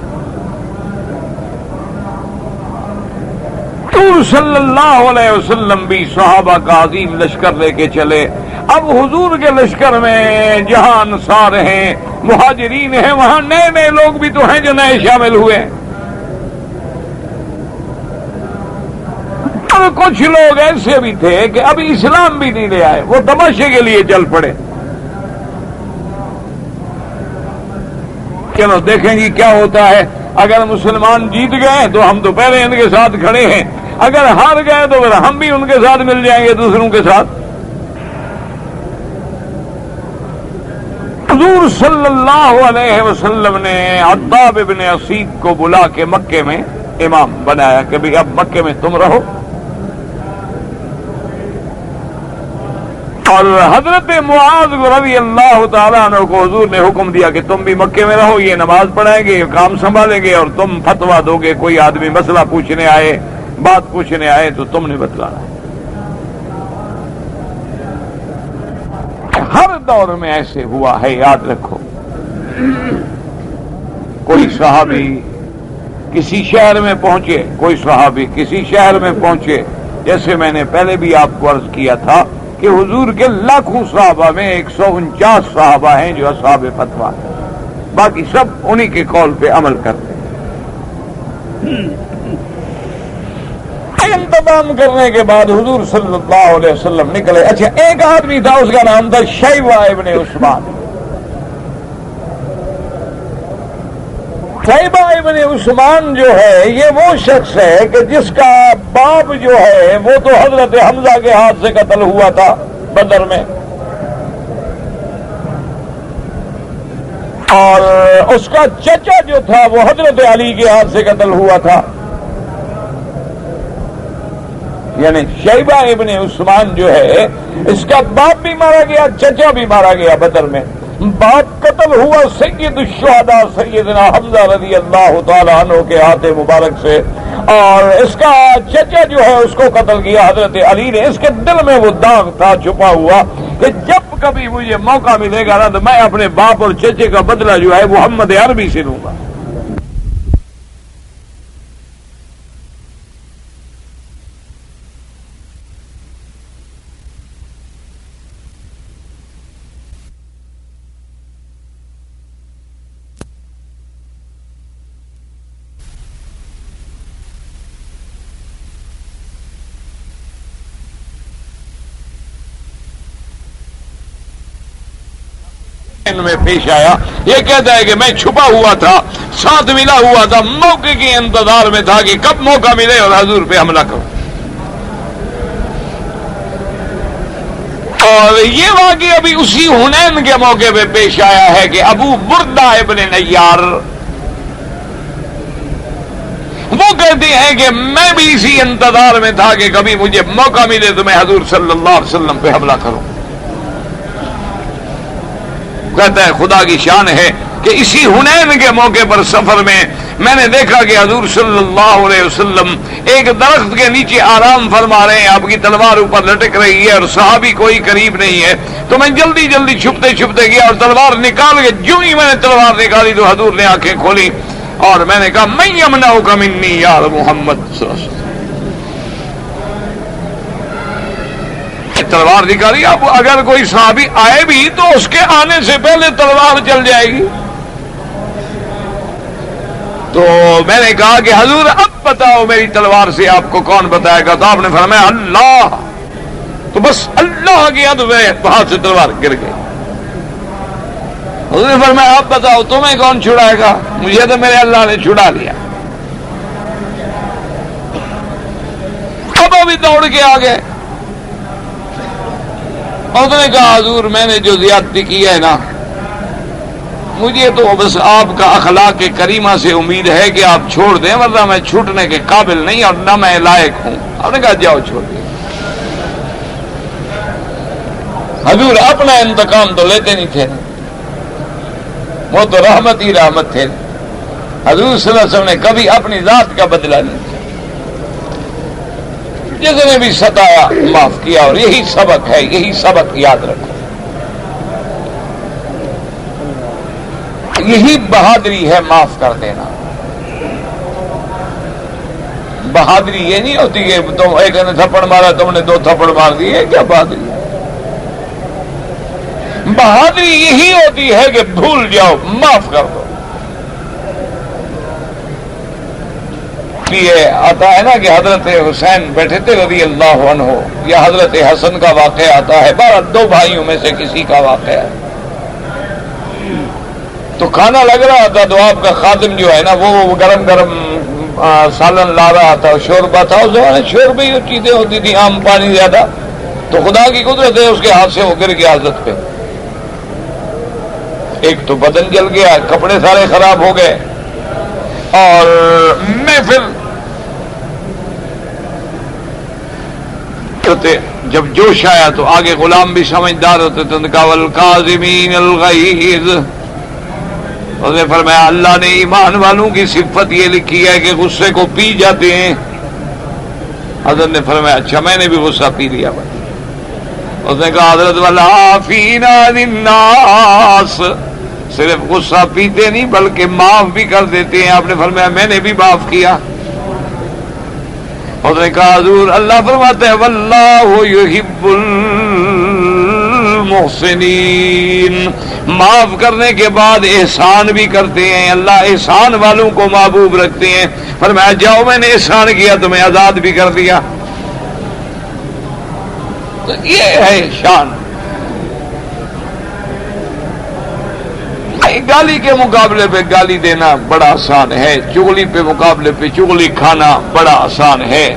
حضور صلی اللہ علیہ وسلم بھی صحابہ کا عظیم لشکر لے کے چلے۔ اب حضور کے لشکر میں جہاں انصار ہیں مہاجرین ہیں وہاں نئے نئے لوگ بھی تو ہیں جو نئے شامل ہوئے، اور کچھ لوگ ایسے بھی تھے کہ ابھی اسلام بھی نہیں لے آئے، وہ تماشے کے لیے چل پڑے۔ چلو دیکھیں گی کیا ہوتا ہے، اگر مسلمان جیت گئے تو ہم تو پہلے ان کے ساتھ کھڑے ہیں، اگر ہار گئے تو پھر ہم بھی ان کے ساتھ مل جائیں گے دوسروں کے ساتھ۔ حضور صلی اللہ علیہ وسلم نے عتاب ابن اسید کو بلا کے مکے میں امام بنایا کہ بھئی اب مکے میں تم رہو، اور حضرت معاذ رضی اللہ تعالیٰ عنہ کو حضور نے حکم دیا کہ تم بھی مکے میں رہو، یہ نماز پڑھائیں گے، یہ کام سنبھالیں گے، اور تم فتویٰ دو گے، کوئی آدمی مسئلہ پوچھنے آئے بات پوچھنے آئے تو تم نے بتلانا ہے۔ دور میں ایسے ہوا ہے، یاد رکھو۔ کوئی صحابی کسی شہر میں پہنچے، کوئی صحابی کسی شہر میں پہنچے، جیسے میں نے پہلے بھی آپ کو عرض کیا تھا کہ حضور کے لاکھوں صحابہ میں 149 صحابہ ہیں جو اصحاب فتویٰ، باقی سب انہی کے قول پہ عمل کرتے ہیں۔ انتظام کرنے کے بعد حضور صلی اللہ علیہ وسلم نکلے۔ اچھا، ایک آدمی تھا، اس کا نام تھا شیبہ ابن عثمان۔ شیبہ ابن عثمان جو ہے یہ وہ شخص ہے کہ جس کا باپ جو ہے وہ تو حضرت حمزہ کے ہاتھ سے قتل ہوا تھا بدر میں، اور اس کا چچا جو تھا وہ حضرت علی کے ہاتھ سے قتل ہوا تھا۔ یعنی شیبہ ابن عثمان جو ہے اس کا باپ بھی مارا گیا، چچا بھی مارا گیا بدر میں۔ باپ قتل ہوا سید الشہداء سیدنا حمزہ رضی اللہ تعالی عنہ کے ہاتھ مبارک سے، اور اس کا چچا جو ہے اس کو قتل کیا حضرت علی نے۔ اس کے دل میں وہ داغ تھا چھپا ہوا کہ جب کبھی مجھے موقع ملے گا نا تو میں اپنے باپ اور چچے کا بدلہ جو ہے محمد عربی سے لوں گا۔ میں پیش آیا، یہ کہتا ہے کہ میں چھپا ہوا تھا، ساتھ ملا ہوا تھا، موقع کے انتظار میں تھا کہ کب موقع ملے اور حضور پہ حملہ کروں۔ اور یہ واقعہ ابھی اسی حنین کے موقع پہ پیش آیا ہے کہ ابو بردہ ابن نیار وہ کہتے ہیں کہ میں بھی اسی انتظار میں تھا کہ کبھی مجھے موقع ملے تو میں حضور صلی اللہ علیہ وسلم پہ حملہ کروں۔ کہتا ہے خدا کی شان ہے کہ اسی حنین کے موقع پر سفر میں نے دیکھا کہ حضور صلی اللہ علیہ وسلم ایک درخت کے نیچے آرام فرما رہے ہیں، آپ کی تلوار اوپر لٹک رہی ہے اور صحابی کوئی قریب نہیں ہے۔ تو میں جلدی جلدی چھپتے چھپتے گیا اور تلوار نکال کے جو ہی میں نے تلوار نکالی تو حضور نے آنکھیں کھولی اور میں نے کہا میں یمنعک منی یا محمد صلی اللہ علیہ وسلم۔ تلوار نکالی، اب اگر کوئی صحابی آئے بھی تو اس کے آنے سے پہلے تلوار چل جائے گی۔ تو میں نے کہا کہ حضور اب بتاؤ میری تلوار سے آپ کو کون بتائے گا؟ تو آپ نے فرمایا اللہ۔ تو بس اللہ گیا تو میرے ہاتھ سے تلوار گر گئی۔ حضور نے فرمایا اب بتاؤ تمہیں کون چھڑائے گا؟ مجھے تو میرے اللہ نے چھڑا لیا۔ اب ابھی دوڑ کے آ گئے۔ اور اس نے کہا حضور میں نے جو زیادتی کی ہے نا، مجھے تو بس آپ کا اخلاق کریمہ سے امید ہے کہ آپ چھوڑ دیں، ورنہ میں چھوٹنے کے قابل نہیں اور نہ میں لائق ہوں۔ آپ نے کہا جاؤ چھوڑ دیں۔ حضور اپنا انتقام تو لیتے نہیں تھے، وہ تو رحمت ہی رحمت تھے۔ حضور صلی اللہ علیہ وسلم نے کبھی اپنی ذات کا بدلہ نہیں کیا، جس نے بھی ستایا معاف کیا، اور یہی سبق ہے، یہی سبق یاد رکھو۔ یہی بہادری ہے، معاف کر دینا۔ بہادری یہ نہیں ہوتی کہ تم ایک نے تھپڑ مارا تم نے 2 تھپڑ مار دیے، کیا بہادری ہے؟ بہادری یہی ہوتی ہے کہ بھول جاؤ، معاف کر دو۔ یہ آتا ہے نا کہ حضرت حسین بیٹھے تھے رضی اللہ عنہ، یا حضرت حسن کا واقعہ آتا ہے، 2 بھائیوں میں سے کسی کا واقعہ ہے۔ تو کھانا لگ رہا تھا تو آپ کا خادم جو ہے نا وہ گرم گرم سالن لا رہا تھا، شوربہ تھا۔ اس زمانے شوربے ہی چیزیں ہوتی تھی، عام پانی زیادہ، تو خدا کی قدرت ہے اس کے ہاتھ سے وہ گر گیا حضرت پہ۔ ایک تو بدن جل گیا، کپڑے سارے خراب ہو گئے، اور محفل جب جوش آیا تو آگے غلام بھی سمجھدار ہوتے تھے، والکاظمین الغیظ۔ اس نے فرمایا اللہ نے ایمان والوں کی صفت یہ لکھی ہے کہ غصے کو پی جاتے ہیں۔ حضرت نے فرمایا اچھا میں نے بھی غصہ پی لیا بھائی۔ اس نے کہا حضرت والعافین عن الناس، صرف غصہ پیتے نہیں بلکہ معاف بھی کر دیتے ہیں. آپ نے فرمایا میں نے بھی معاف کیا. اس نے کہا حضور اللہ فرماتے ہیں واللہ یحب المحسنین، معاف کرنے کے بعد احسان بھی کرتے ہیں. اللہ احسان والوں کو محبوب رکھتے ہیں. فرمایا جاؤ میں نے احسان کیا تمہیں آزاد بھی کر دیا. تو یہ ہے شان. گالی کے مقابلے پہ گالی دینا بڑا آسان ہے، چغلی پہ مقابلے پہ چغلی کھانا بڑا آسان ہے،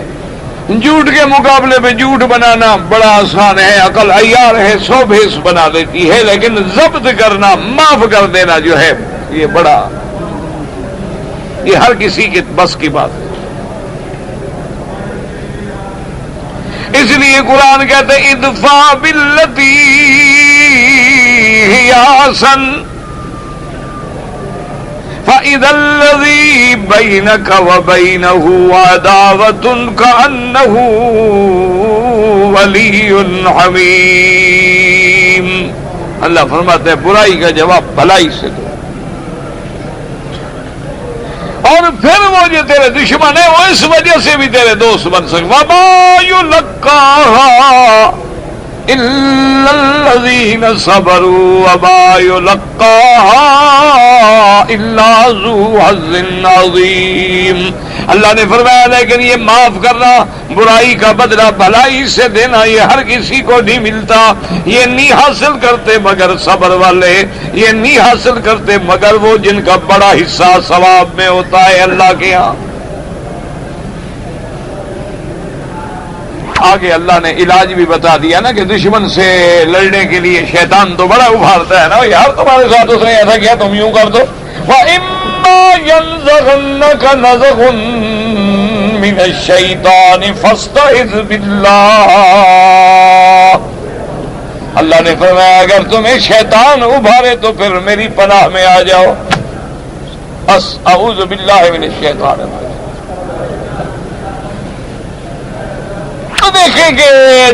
جھوٹ کے مقابلے پہ جھوٹ بنانا بڑا آسان ہے. عقل عیار ہے 100 بھیس بنا دیتی ہے، لیکن ضبط کرنا معاف کر دینا جو ہے یہ بڑا، یہ ہر کسی کے بس کی بات ہے. اس لیے قرآن کہتے ہیں ادفع باللتی ہی احسن فَإِذَا الَّذِي بَيْنَكَ وَبَيْنَهُ عَدَاوَةٌ كَأَنَّهُ وَلِيٌّ حَمِيمٌ. اللہ فرماتے ہیں برائی کا جواب بھلائی سے دو، اور پھر وہ جو تیرے دشمن ہے وہ اس وجہ سے بھی تیرے دوست بن سکتے. وَمَا يُلَقَّاهَا إِلَّا الَّذِينَ صَبَرُوا وَمَا يُلَقَّاهَا إِلَّا ذُو حَظٍّ عَظِيمٍ. اللہ نے فرمایا لیکن یہ معاف کرنا، برائی کا بدلہ بھلائی سے دینا یہ ہر کسی کو نہیں ملتا. یہ نہیں حاصل کرتے مگر صبر والے، یہ نہیں حاصل کرتے مگر وہ جن کا بڑا حصہ ثواب میں ہوتا ہے اللہ کے ہاں. آگے اللہ نے علاج بھی بتا دیا نا کہ دشمن سے لڑنے کے لیے شیطان تو بڑا ابھارتا ہے نا، یار تمہارے ساتھ اس نے ایسا کیا تم یوں کر دو. وَإِمَّا يَنزَغَنَّكَ نَزْغٌ مِّنَ الشَّيْطَانِ فَاسْتَعِذْ بِاللَّهِ. اللہ نے فرمایا اگر تمہیں شیطان ابھارے تو پھر میری پناہ میں آ جاؤ. اعوذ باللہ من الشیطان الرجیم. دیکھیں کہ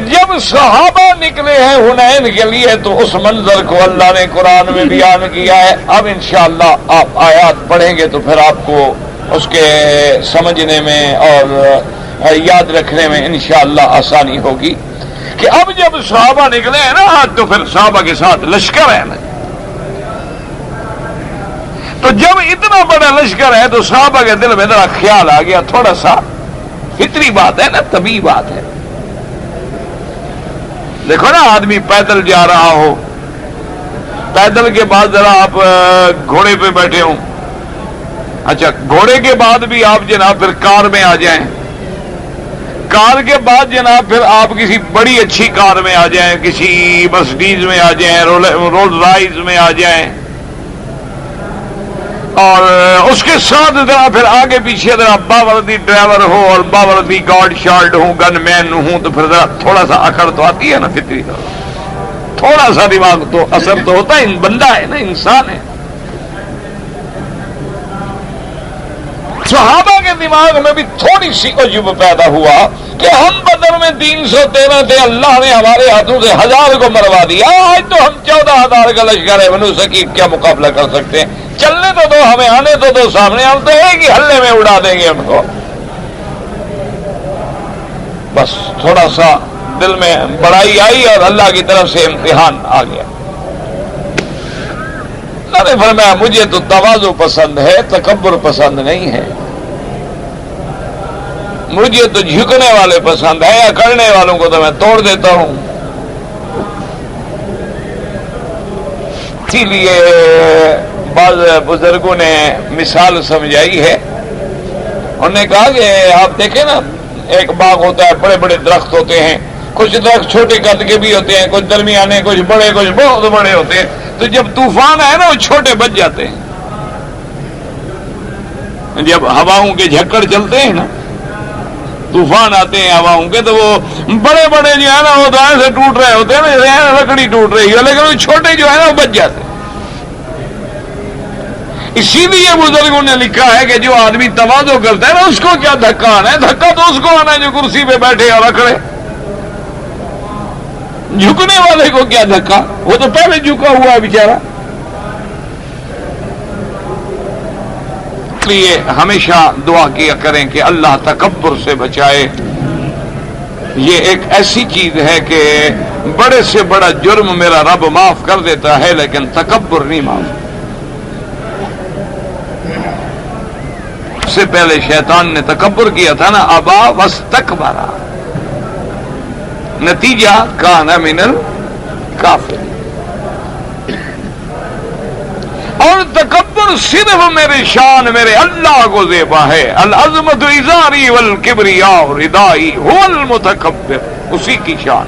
جب صحابہ نکلے ہیں حنین کے لیے تو اس منظر کو اللہ نے قرآن میں بیان کیا ہے. اب انشاءاللہ آپ آیات پڑھیں گے تو پھر آپ کو اس کے سمجھنے میں اور یاد رکھنے میں انشاءاللہ آسانی ہوگی کہ اب جب صحابہ نکلے ہیں نا تو پھر صحابہ کے ساتھ لشکر ہے نا. تو جب اتنا بڑا لشکر ہے تو صحابہ کے دل میں ذرا خیال آ گیا، تھوڑا سا فطری بات ہے نا، طبیعی بات ہے. دیکھو نا آدمی پیدل جا رہا ہو، پیدل کے بعد ذرا آپ گھوڑے پہ بیٹھے ہوں، اچھا گھوڑے کے بعد بھی آپ جناب پھر کار میں آ جائیں، کار کے بعد جناب پھر آپ کسی بڑی اچھی کار میں آ جائیں، کسی مرسڈیز میں آ جائیں، رولز رائز میں آ جائیں، اور اس کے ساتھ ذرا پھر آگے پیچھے ذرا باوردی ڈرائیور ہو اور باوردی گارڈ شارڈ ہوں، گن مین ہوں، تو پھر ذرا تھوڑا سا اکڑ تو آتی ہے نا فطری طور، تھوڑا سا دماغ تو اثر تو ہوتا ہے، بندہ ہے نا، انسان ہے. صحابہ کے دماغ میں بھی تھوڑی سی عجب پیدا ہوا کہ ہم بدر میں 313 تھے، اللہ نے ہمارے ہاتھوں سے 1000 کو مروا دیا، آج تو ہم 14,000 کا لشکر ہے، بنو ثقیف کیا مقابلہ کر سکتے ہیں؟ چلنے تو دو، ہمیں آنے تو دو سامنے، ہم تو ایک ہی ہلے میں اڑا دیں گے ان کو. بس تھوڑا سا دل میں بڑائی آئی اور اللہ کی طرف سے امتحان آ گیا. اللہ نے فرمایا مجھے تو تواضع پسند ہے، تکبر پسند نہیں ہے، مجھے تو جھکنے والے پسند ہے، اکڑنے والوں کو تو میں توڑ دیتا ہوں. اسی لیے بعض بزرگوں نے مثال سمجھائی ہے، انہوں نے کہا کہ آپ دیکھیں نا ایک باغ ہوتا ہے، بڑے بڑے درخت ہوتے ہیں، کچھ درخت چھوٹے قد کے بھی ہوتے ہیں، کچھ درمیانے، کچھ بڑے، کچھ بہت بڑے ہوتے ہیں. تو جب طوفان ہے نا وہ چھوٹے بچ جاتے ہیں، جب ہواؤں کے جھکڑ چلتے ہیں نا، طوفان آتے ہیں ہواؤں کے، تو وہ بڑے بڑے جو ہے نا وہ دائیں سے ٹوٹ رہے ہوتے ہیں نا، لکڑی ٹوٹ رہی ہے، لیکن وہ چھوٹے جو ہے نا وہ بچ جاتے ہیں. اسی لیے بزرگوں نے لکھا ہے کہ جو آدمی تواضع کرتا ہے نا اس کو کیا دھکا آنا ہے، دھکا تو اس کو آنا ہے جو کرسی پہ بیٹھے اور اکڑے. جھکنے والے کو کیا دھکا، وہ تو پہلے جھکا ہوا ہے بیچارہ. اس لیے ہمیشہ دعا کیا کریں کہ اللہ تکبر سے بچائے. یہ ایک ایسی چیز ہے کہ بڑے سے بڑا جرم میرا رب معاف کر دیتا ہے لیکن تکبر نہیں معاف. سے پہلے شیطان نے تکبر کیا تھا نا، ابا واستکبر، نتیجہ کان من الکافر. اور تکبر صرف میرے شان میرے اللہ کو زیبا ہے. العظمت ازاری والکبریاء ردائی هو المتکبر، اسی کی شان.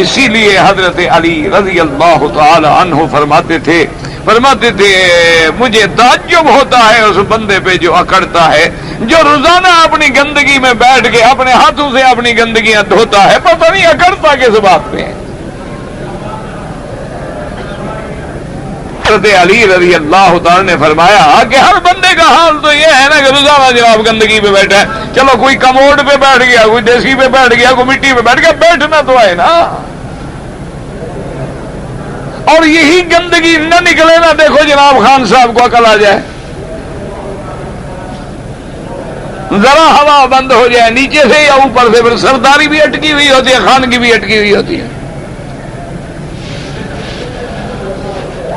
اسی لیے حضرت علی رضی اللہ تعالی عنہ فرماتے تھے مجھے تعجب ہوتا ہے اس بندے پہ جو اکڑتا ہے، جو روزانہ اپنی گندگی میں بیٹھ کے اپنے ہاتھوں سے اپنی گندگیاں دھوتا ہے، پتہ نہیں اکڑتا کس بات پہ ہے. حضرت علی رضی اللہ تعالی نے فرمایا کہ ہر بندے کا حال تو یہ ہے نا کہ روزانہ جناب گندگی پہ بیٹھا ہے. چلو کوئی کموڈ پہ بیٹھ گیا، کوئی دیسی پہ بیٹھ گیا، کوئی مٹی پہ بیٹھ گیا، بیٹھنا تو ہے نا. اور یہی گندگی نہ نکلے نا، دیکھو جناب خان صاحب کو عقل آ جائے، ذرا ہوا بند ہو جائے نیچے سے یا اوپر سے، پھر سرداری بھی اٹکی ہوئی ہوتی ہے، خان کی بھی اٹکی ہوئی ہوتی ہے.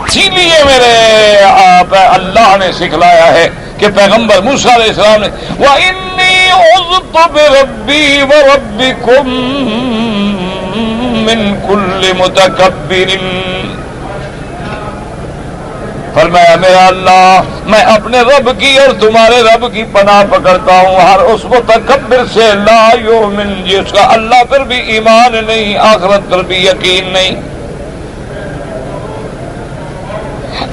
اسی لیے میرے اللہ نے سکھلایا ہے کہ پیغمبر موسیٰ علیہ السلام نے وَإِنِّي عُذْتُ بِرَبِّي وَرَبِّكُمْ مِنْ كُلِّ مُتَكَبِّرٍ، فرمایا میرا اللہ میں اپنے رب کی اور تمہارے رب کی پناہ پکڑتا ہوں ہر اس متکبر سے، لا یؤمن، جس کا اللہ پر بھی ایمان نہیں، آخرت پر بھی یقین نہیں.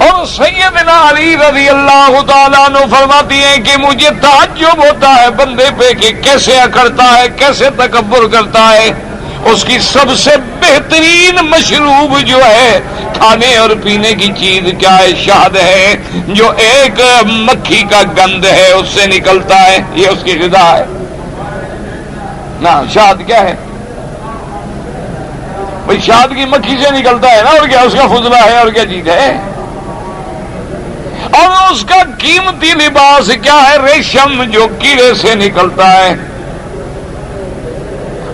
اور سیدنا علی رضی اللہ تعالیٰ عنہ فرماتی ہیں کہ مجھے تعجب ہوتا ہے بندے پہ کہ کیسے اکڑتا ہے، کیسے تکبر کرتا ہے. اس کی سب سے بہترین مشروب جو ہے کھانے اور پینے کی چیز کیا ہے؟ شہد ہے، جو ایک مکھی کا گند ہے اس سے نکلتا ہے، یہ اس کی غذا ہے نا. شہد کیا ہے بھئی؟ شہد کی مکھی سے نکلتا ہے نا، اور کیا اس کا فضلہ ہے، اور کیا چیز ہے. اور اس کا قیمتی لباس کیا ہے؟ ریشم، جو کیڑے سے نکلتا ہے.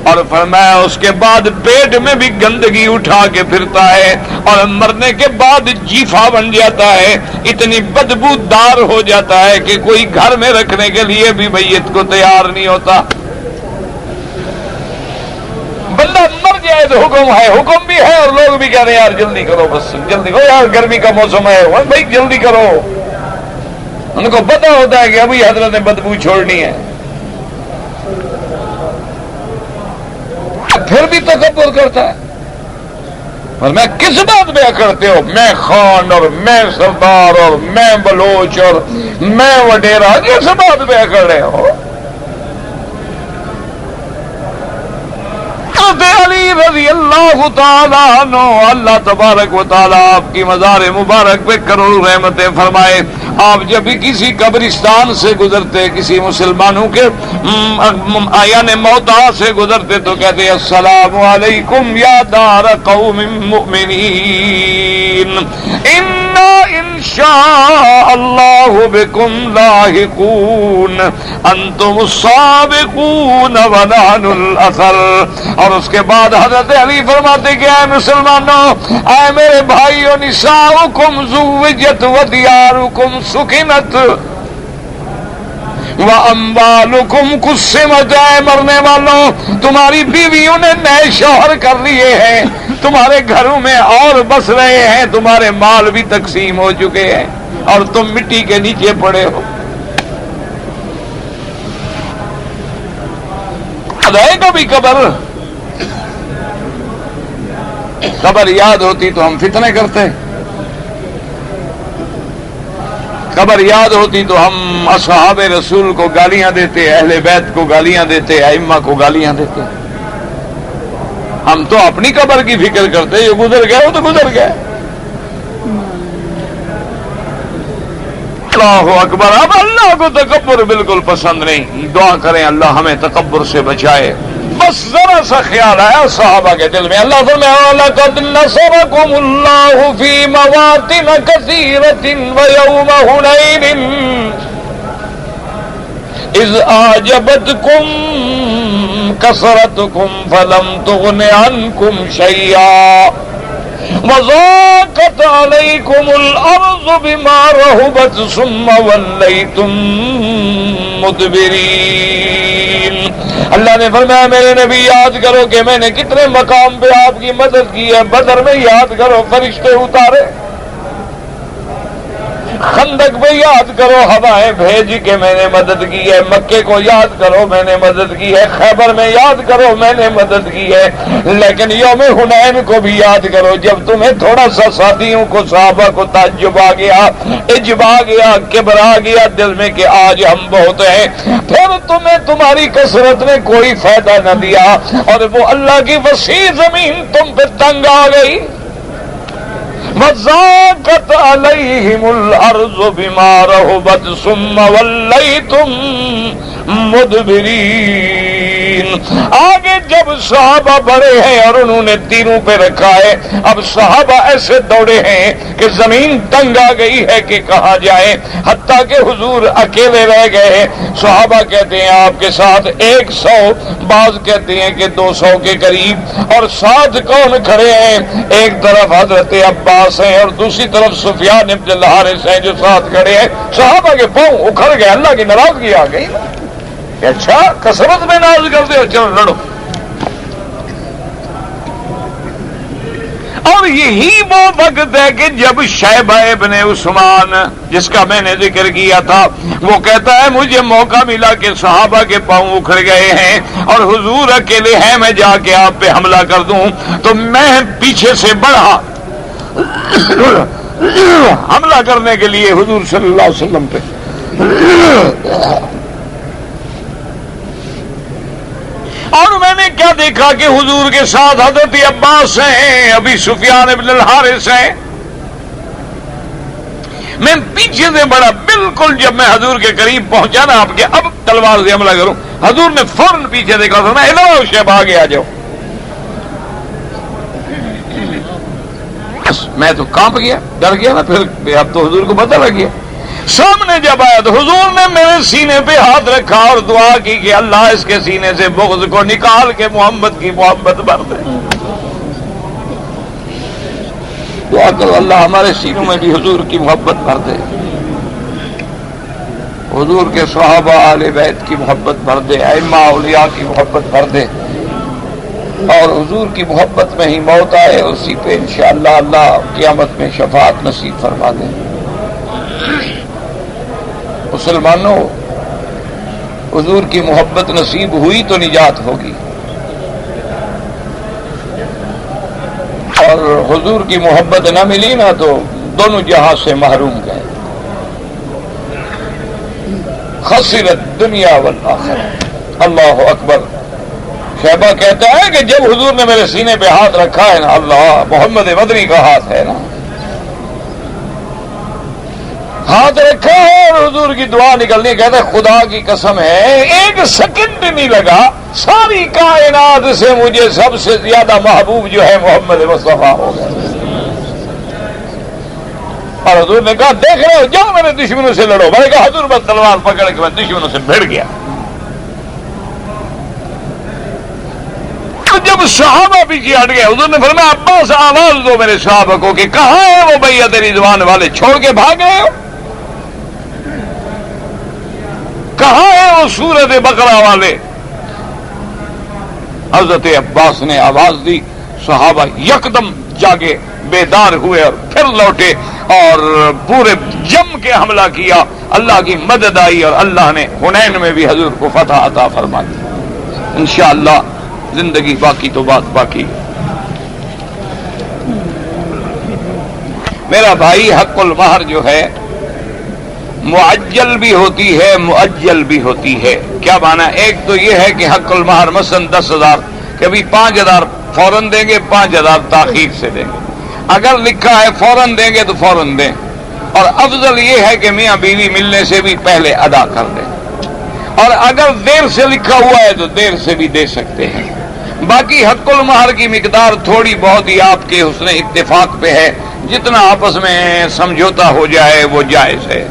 اور فرمایا اس کے بعد پیٹ میں بھی گندگی اٹھا کے پھرتا ہے، اور مرنے کے بعد جیفا بن جاتا ہے، اتنی بدبو دار ہو جاتا ہے کہ کوئی گھر میں رکھنے کے لیے بھی میت کو تیار نہیں ہوتا. بندہ مر جائے تو حکم ہے، حکم بھی ہے، اور لوگ بھی کہہ رہے ہیں یار جلدی کرو، بس جلدی کرو یار، گرمی کا موسم ہے بھائی جلدی کرو. ان کو پتا ہوتا ہے کہ ابھی حضرت نے بدبو چھوڑنی ہے، پھر بھی تکبر کرتا ہے. اور میں کس بات پہ اکڑتے ہو؟ میں خان اور میں سردار اور میں بلوچ اور میں وڈیرا، کس بات پہ اکڑ رہے ہو؟ علی رضی اللہ تعالیٰ عنہ، اللہ تبارک و تعالیٰ آپ کی مزار مبارک پہ کروڑوں رحمتیں فرمائے. آپ جب بھی کسی قبرستان سے گزرتے، کسی مسلمانوں کے یعنی موتا سے گزرتے تو کہتے السلام علیکم یا دار قوم مؤمنین، انا انشاء اللہ بکم لاحقون، انتم السابقون ونحن الاثر. اور اس کے بعد حضرت علی فرماتے کہ اے مسلمانوں، اے میرے بھائیو، نساؤکم زوجت و دیارکم سکنت وَأَمْوَالُكُمْ قُسِّمَتْ، اے مرنے والوں تمہاری بیویوں نے نئے شوہر کر لیے ہیں، تمہارے گھروں میں اور بس رہے ہیں، تمہارے مال بھی تقسیم ہو چکے ہیں، اور تم مٹی کے نیچے پڑے ہو. رہے کبھی قبر یاد ہوتی تو ہم فتنے کرتے، قبر یاد ہوتی تو ہم اصحاب رسول کو گالیاں دیتے، اہل بیت کو گالیاں دیتے، ائمہ کو گالیاں دیتے. ہم تو اپنی قبر کی فکر کرتے، جو گزر گئے وہ تو گزر گئے. اللہ اکبر. اب اللہ کو تکبر بالکل پسند نہیں. دعا کریں اللہ ہمیں تکبر سے بچائے. بس ذرا سا خیال آیا صحابہ کے دل میں. اللہ فرمایا لقد نصرکم اللہ فی مواطن کثیرۃ ویوم حنین اذ اعجبتکم کثرتکم فلم تغن عنکم شیئا وضاقت علیکم الارض بما رحبت ثم ولیتم مدبرین. اللہ نے فرمایا میرے نبی یاد کرو کہ میں نے کتنے مقام پہ آپ کی مدد کی ہے. بدر میں یاد کرو فرشتے اتارے, خندق پہ یاد کرو ہوائیں بھیج کے میں نے مدد کی ہے, مکے کو یاد کرو میں نے مدد کی ہے, خیبر میں یاد کرو میں نے مدد کی ہے, لیکن یوم حنین کو بھی یاد کرو جب تمہیں تھوڑا سا ساتھیوں کو صحابہ کو تعجب آ گیا, عجب آ گیا, کبر آ گیا دل میں کہ آج ہم بہت ہیں, پھر تمہیں تمہاری کثرت نے کوئی فائدہ نہ دیا اور وہ اللہ کی وسیع زمین تم پہ تنگ آ گئی. وَضَاقَتْ عَلَيْهِمُ الْأَرْضُ بِمَا رَحُبَتْ ثُمَّ وَلَّيْتُمْ مُدْبِرِينَ. آگے جب صحابہ بڑے ہیں اور انہوں نے تیروں پہ رکھا ہے, اب صحابہ ایسے دوڑے ہیں کہ زمین تنگ آ گئی ہے کہ کہاں جائیں, حتیٰ کہ حضور اکیلے رہ گئے ہیں. صحابہ کہتے ہیں آپ کے ساتھ 100, بعض کہتے ہیں کہ 200 کے قریب, اور ساتھ کون کھڑے ہیں؟ ایک طرف حضرت عباس ہیں اور دوسری طرف سفیان ابن الحارث ہیں جو ساتھ کھڑے ہیں. صحابہ کے پاؤں اکھڑ گئے, اللہ کی ناراضگی آ گئی. اچھا کثرت میں ناز کرتے ہو, چلو لڑو. اور یہی وہ وقت ہے کہ جب شیبہ ابن عثمان جس کا میں نے ذکر کیا تھا وہ کہتا ہے مجھے موقع ملا کہ صحابہ کے پاؤں اکھڑ گئے ہیں اور حضور اکیلے ہیں, میں جا کے آپ پہ حملہ کر دوں. تو میں پیچھے سے بڑھا حملہ کرنے کے لیے حضور صلی اللہ علیہ وسلم پہ. اور میں نے کیا دیکھا کہ حضور کے ساتھ حضرت عباس ہیں, ابھی سفیان ابن الحارث ہیں. میں پیچھے سے بڑا, بالکل جب میں حضور کے قریب پہنچا نا آپ کے اب تلوار سے حملہ کروں, حضور نے فوراً پیچھے دیکھا تھا, میں ادھر شیب آگے آ جاؤ. میں تو کانپ گیا, ڈر گیا نا, پھر اب تو حضور کو پتہ لگ گیا. سامنے جب آیا تو حضور نے میرے سینے پہ ہاتھ رکھا اور دعا کی کہ اللہ اس کے سینے سے بغض کو نکال کے محمد کی محبت بھر دے. دعا کرو اللہ ہمارے سینوں میں بھی حضور کی محبت بھر دے, حضور کے صحابہ آل بیت کی محبت بھر دے, ائمہ اولیاء کی محبت بھر دے, اور حضور کی محبت میں ہی موت آئے, اسی پہ انشاءاللہ اللہ قیامت میں شفاعت نصیب فرما دے. مسلمانوں, حضور کی محبت نصیب ہوئی تو نجات ہوگی, اور حضور کی محبت نہ ملی نا تو دونوں جہاں سے محروم گئے. خسرت دنیا والآخرہ. اللہ اکبر. شیبہ کہتا ہے کہ جب حضور نے میرے سینے پہ ہاتھ رکھا ہے نا, اللہ محمد مدنی کا ہاتھ ہے نا, ہاتھ رکھا ہے اور حضور کی دعا نکلنی, کہتا ہے خدا کی قسم ہے ایک سیکنڈ نہیں لگا, ساری کائنات سے مجھے سب سے زیادہ محبوب جو ہے محمد مصطفیٰ ہو گیا. اور حضور نے کہا دیکھ رہے ہو, جاؤ میرے دشمنوں سے لڑو. میں نے کہا حضور بس تلوار پکڑ کے میں دشمنوں سے بھیڑ گیا. جب صحابہ پیچھے ہٹ گئے, حضور نے فرمایا عباس آواز دو میرے صحابہ کو کہ کہاں ہے وہ بیعت رضوان والے, چھوڑ کے بھاگ گئے ہو؟ کہاں ہے وہ سورۃ بقرہ والے؟ حضرت عباس نے آواز دی, صحابہ یکدم جاگے, بیدار ہوئے اور پھر لوٹے اور پورے جم کے حملہ کیا. اللہ کی مدد آئی اور اللہ نے حنین میں بھی حضور کو فتح عطا فرما دی. انشاءاللہ زندگی باقی تو بات باقی. میرا بھائی حق المہر جو ہے معجل بھی ہوتی ہے مؤجل بھی ہوتی ہے. کیا معنی؟ ایک تو یہ ہے کہ حق المہر مثلا 10,000, کبھی 5,000 فوراً دیں گے, 5,000 تاخیر سے دیں گے. اگر لکھا ہے فوراً دیں گے تو فوراً دیں, اور افضل یہ ہے کہ میاں بیوی ملنے سے بھی پہلے ادا کر دیں. اور اگر دیر سے لکھا ہوا ہے تو دیر سے بھی دے سکتے ہیں. باقی حق المہر کی مقدار تھوڑی بہت ہی آپ کے حسن اتفاق پہ ہے، جتنا آپس میں سمجھوتا ہو جائے وہ جائز ہے.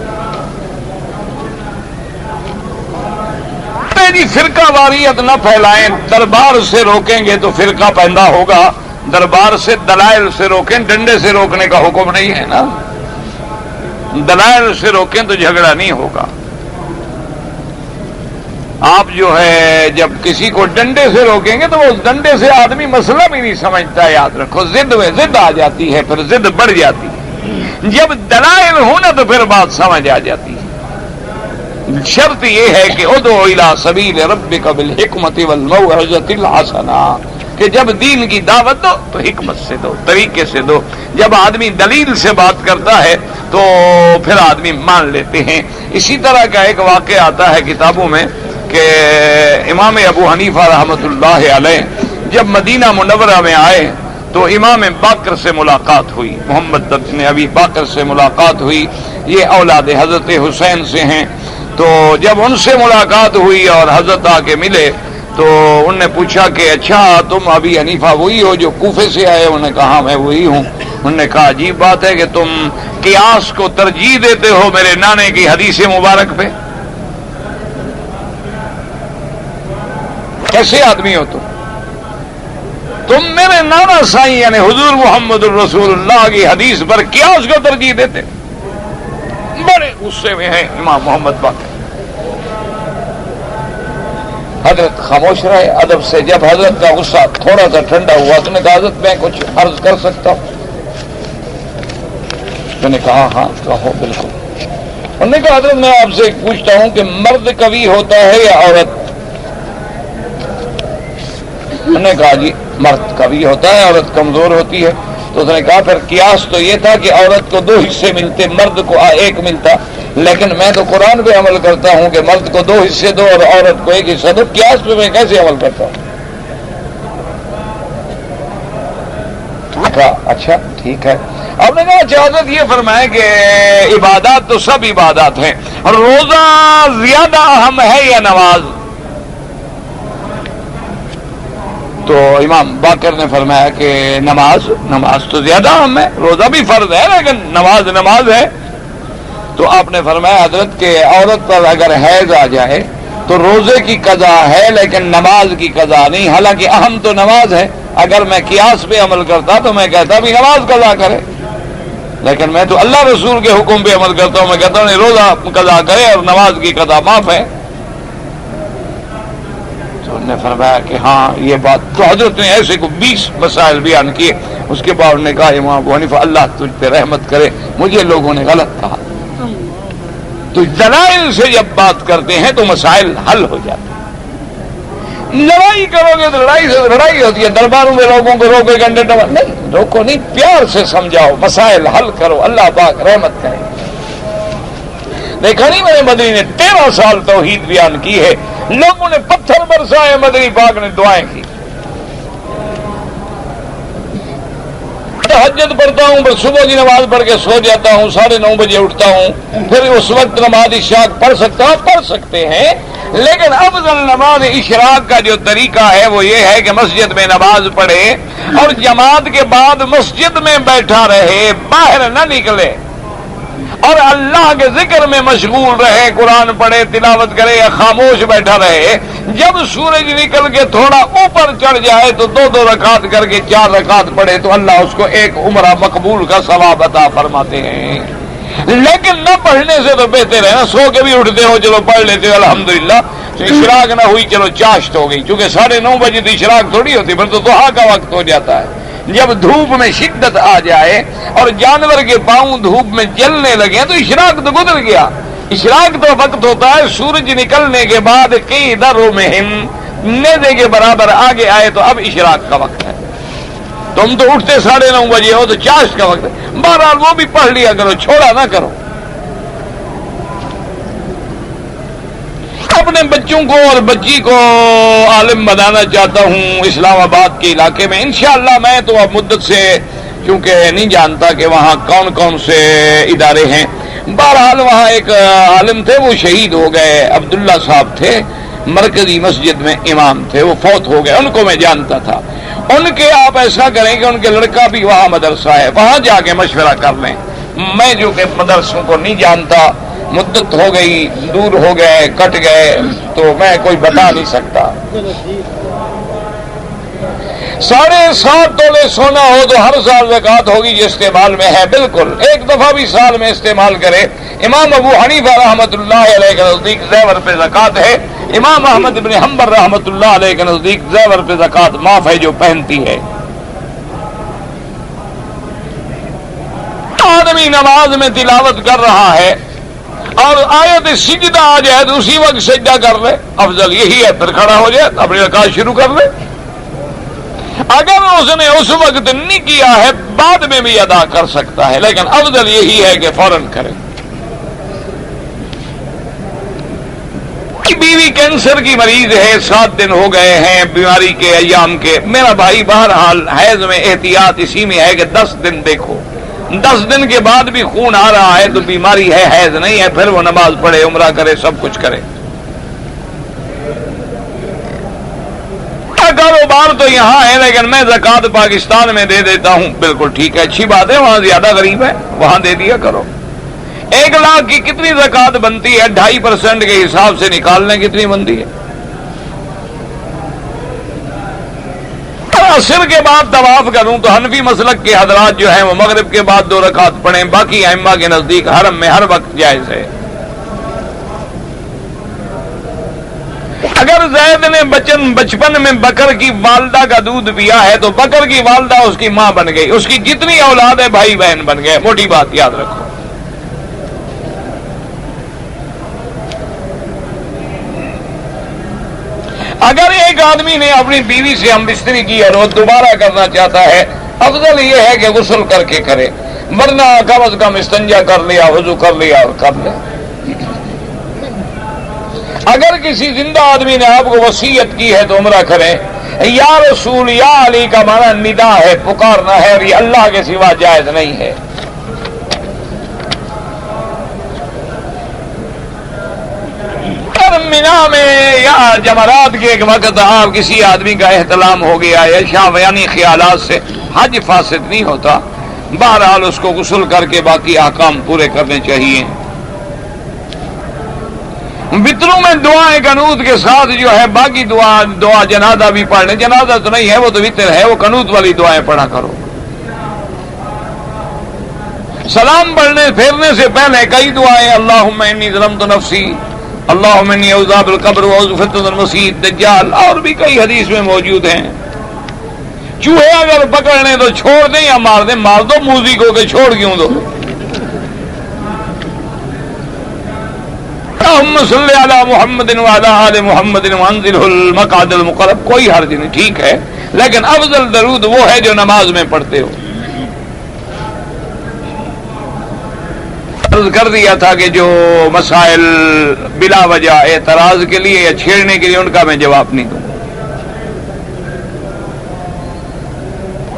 جی فرقہ واریت نہ پھیلائیں، دربار سے روکیں گے تو فرقہ پیدا ہوگا، دربار سے دلائل سے روکیں، ڈنڈے سے روکنے کا حکم نہیں ہے نا، دلائل سے روکیں تو جھگڑا نہیں ہوگا. آپ جو ہے جب کسی کو ڈنڈے سے روکیں گے تو وہ اس ڈنڈے سے آدمی مسئلہ بھی نہیں سمجھتا. یاد رکھو ضد میں ضد آ جاتی ہے، پھر ضد بڑھ جاتی ہے. جب دلائل ہونا تو پھر بات سمجھ آ جاتی ہے. شرط یہ ہے کہ ادعو الی سبیل ربک بالحکمت والموعظۃ الحسنہ، کہ جب دین کی دعوت دو تو حکمت سے دو، طریقے سے دو. جب آدمی دلیل سے بات کرتا ہے تو پھر آدمی مان لیتے ہیں. اسی طرح کا ایک واقعہ آتا ہے کتابوں میں کہ امام ابو حنیفہ رحمۃ اللہ علیہ جب مدینہ منورہ میں آئے تو امام باقر سے ملاقات ہوئی، محمد بن ابی باقر سے ملاقات ہوئی. یہ اولاد حضرت حسین سے ہیں. تو جب ان سے ملاقات ہوئی اور حضرت آ کے ملے تو انہوں نے پوچھا کہ اچھا تم ابی حنیفہ وہی ہو جو کوفے سے آئے؟ انہوں نے کہا میں وہی ہوں. انہوں نے کہا عجیب بات ہے کہ تم قیاس کو ترجیح دیتے ہو میرے نانے کی حدیث مبارک پہ. کیسے آدمی ہو تم میرے نانا سائیں یعنی حضور محمد الرسول اللہ کی حدیث پر قیاس کو ترجیح دیتے؟ بڑے غصے میں ہیں امام محمد باقر. حضرت خاموش رہے ادب سے. جب حضرت کا غصہ تھوڑا سا ٹھنڈا ہوا تو نے کہا حضرت میں کچھ عرض کر سکتا ہوں؟ تو نے کہا ہاں کہو بالکل. انہوں نے کہا حضرت میں آپ سے پوچھتا ہوں کہ مرد قوی ہوتا ہے یا عورت؟ انہوں نے کہا جی مرد قوی ہوتا ہے، عورت کمزور ہوتی ہے. تو اس نے کہا پھر قیاس تو یہ تھا کہ عورت کو 2 حصے ملتے، مرد کو 1 ملتا، لیکن میں تو قرآن پہ عمل کرتا ہوں کہ مرد کو 2 حصے دو اور عورت کو 1 حصہ دو. قیاس پہ میں کیسے عمل کرتا ہوں؟ کہا اچھا ٹھیک ہے. اب نے کہا اچھا حضرت یہ فرمائے کہ عبادات تو سب عبادات ہیں، اور روزہ زیادہ اہم ہے یا نماز؟ تو امام باقر نے فرمایا کہ نماز تو زیادہ اہم ہے، روزہ بھی فرض ہے لیکن نماز ہے. تو آپ نے فرمایا حضرت کہ عورت پر اگر حیض آ جائے تو روزے کی قضا ہے لیکن نماز کی قضا نہیں، حالانکہ اہم تو نماز ہے. اگر میں قیاس پہ عمل کرتا تو میں کہتا بھی نماز قضا کرے، لیکن میں تو اللہ رسول کے حکم پہ عمل کرتا ہوں، میں کہتا ہوں روزہ قضا کرے اور نماز کی قضا معاف ہے. تو انہوں نے فرمایا کہ ہاں یہ بات. تو حضرت نے ایسے کو 20 مسائل بیان کیے. اس کے بعد نے کہا امام ابو حنیفہ اللہ تجھ پہ رحمت کرے، مجھے لوگوں نے غلط کہا. تو دلائل سے جب بات کرتے ہیں تو مسائل حل ہو جاتے ہیں. لڑائی کرو گے تو لڑائی سے لڑائی ہوتی ہے. درباروں میں لوگوں کو روکے گھنٹے نہیں، روکو نہیں، پیار سے سمجھاؤ، مسائل حل کرو، اللہ پاک رحمت کرے. دیکھا نہیں میرے مدنی نے 13 سال توحید بیان کی ہے، لوگوں نے پتھر برسائے، مدنی پاک نے دعائیں کی. تہجد پڑھتا ہوں، پھر صبح کی نماز پڑھ کے سو جاتا ہوں، 9:30 بجے اٹھتا ہوں، پھر اس وقت نماز اشراق پڑھ سکتے ہیں. لیکن افضل نماز اشراق کا جو طریقہ ہے وہ یہ ہے کہ مسجد میں نماز پڑھے اور جماعت کے بعد مسجد میں بیٹھا رہے، باہر نہ نکلے اور اللہ کے ذکر میں مشغول رہے، قرآن پڑھے، تلاوت کرے یا خاموش بیٹھا رہے. جب سورج نکل کے تھوڑا اوپر چڑھ جائے تو 2 رکعت کر کے 4 رکعت پڑھے تو اللہ اس کو 1 عمرہ مقبول کا ثواب عطا فرماتے ہیں. لیکن نہ پڑھنے سے تو بہتر ہے نا، سو کے بھی اٹھتے ہو چلو پڑھ لیتے ہو الحمدللہ. اشراق نہ ہوئی چلو چاشت ہو گئی، چونکہ 9:30 بجے تو اشراق تھوڑی ہوتی، پھر تو ضحیٰ کا وقت ہو جاتا ہے. جب دھوپ میں شدت آ جائے اور جانور کے پاؤں دھوپ میں جلنے لگے تو اشراق تو گزر گیا. اشراق تو وقت ہوتا ہے سورج نکلنے کے بعد کئی دروں میں نیزے کے برابر آگے آئے تو اب اشراق کا وقت ہے. تم تو اٹھتے 9:30 بجے ہو تو چاشت کا وقت ہے. بہرحال وہ بھی پڑھ لیا کرو، چھوڑا نہ کرو. اپنے بچوں کو اور بچی کو عالم بنانا چاہتا ہوں اسلام آباد کے علاقے میں. انشاءاللہ میں تو اب مدت سے چونکہ نہیں جانتا کہ وہاں کون کون سے ادارے ہیں، بہرحال وہاں ایک عالم تھے، وہ شہید ہو گئے، عبداللہ صاحب تھے، مرکزی مسجد میں امام تھے، وہ فوت ہو گئے، ان کو میں جانتا تھا۔ ان کے آپ ایسا کریں کہ ان کے لڑکا بھی وہاں مدرسہ ہے، وہاں جا کے مشورہ کر لیں۔ میں جو کہ مدرسوں کو نہیں جانتا، مدت ہو گئی، دور ہو گئے، کٹ گئے، تو میں کوئی بتا نہیں سکتا۔ 7.5 تولے سونا ہو تو ہر سال زکوٰۃ ہوگی جو استعمال میں ہے، بالکل، ایک دفعہ بھی سال میں استعمال کرے۔ امام ابو حنیفہ رحمۃ اللہ علیہ کے نزدیک زیور پہ زکوٰۃ ہے، امام احمد بن حنبل رحمۃ اللہ علیہ کے نزدیک زیور پہ زکوٰۃ معاف ہے جو پہنتی ہے۔ آدمی نماز میں تلاوت کر رہا ہے اور آیت سجدہ آ جائے تو اسی وقت سجدہ کر لے، افضل یہی ہے، پھر کھڑا ہو جائے اپنی رکعت شروع کر لے۔ اگر اس نے اس وقت نہیں کیا ہے بعد میں بھی ادا کر سکتا ہے، لیکن افضل یہی ہے کہ فوراً کرے۔ بیوی کینسر کی مریض ہے، 7 دن ہو گئے ہیں بیماری کے ایام کے۔ میرا بھائی بہرحال حیض میں احتیاط اسی میں ہے کہ 10 دن دیکھو، 10 دن کے بعد بھی خون آ رہا ہے تو بیماری ہے، حیض نہیں ہے، پھر وہ نماز پڑھے، عمرہ کرے، سب کچھ کرے۔ کاروبار تو یہاں ہے لیکن میں زکوٰۃ پاکستان میں دے دیتا ہوں، بالکل ٹھیک ہے، اچھی بات ہے، وہاں زیادہ غریب ہے، وہاں دے دیا کرو۔ 1 لاکھ کی کتنی زکوٰۃ بنتی ہے؟ 2.5% کے حساب سے نکال لیں کتنی بنتی ہے۔ عصر کے بعد طواف کروں تو حنفی مسلک کے حضرات جو ہیں وہ مغرب کے بعد 2 رکعت پڑھیں، باقی ائمہ کے نزدیک حرم میں ہر وقت جائز ہے۔ اگر زید نے بچپن میں بکر کی والدہ کا دودھ پیا ہے تو بکر کی والدہ اس کی ماں بن گئی، اس کی جتنی اولاد ہے بھائی بہن بن گئے، موٹی بات یاد رکھو۔ اگر ایک آدمی نے اپنی بیوی سے ہم بستری کی اور وہ دوبارہ کرنا چاہتا ہے، افضل یہ ہے کہ غسل کر کے کرے، ورنہ کم از کم استنجا کر لیا، وضو کر لیا اور کر لے۔ اگر کسی زندہ آدمی نے آپ کو وصیت کی ہے تو عمرہ کریں۔ یا رسول یا علی کا معنی ندا ہے، پکارنا ہے، اور یہ اللہ کے سوا جائز نہیں ہے۔ مینا میں یا جمرات کے ایک وقت آپ کسی آدمی کا احتلام ہو گیا یا شاویانی خیالات سے، حج فاسد نہیں ہوتا، بہرحال اس کو غسل کر کے باقی احکام پورے کرنے چاہیے۔ وطروں میں دعائیں قنوت کے ساتھ جو ہے باقی دعا جنازہ بھی پڑھ لیں، جنازہ تو نہیں ہے، وہ تو وطر ہے، وہ قنوت والی دعائیں پڑھا کرو۔ سلام پڑھنے پھیرنے سے پہلے کئی دعائیں، اللہم انی ظلمت نفسی، اللہم انی اعوذ بالقبر واعوذ فتنۃ المسیح الدجال، اور بھی کئی حدیث میں موجود ہیں۔ چوہے اگر پکڑ لیں تو چھوڑ دیں یا مار دیں؟ مار دو، موذی کو کہ چھوڑ کیوں دو؟ اللہم صلی علی محمد وعلی آل محمد وانزلہ المقعد المقرب، کوئی حرج نہیں، ٹھیک ہے، لیکن افضل درود وہ ہے جو نماز میں پڑھتے ہو۔ عرض کر دیا تھا کہ جو مسائل بلا وجہ اعتراض کے لیے یا چھیڑنے کے لیے ان کا میں جواب نہیں دوں۔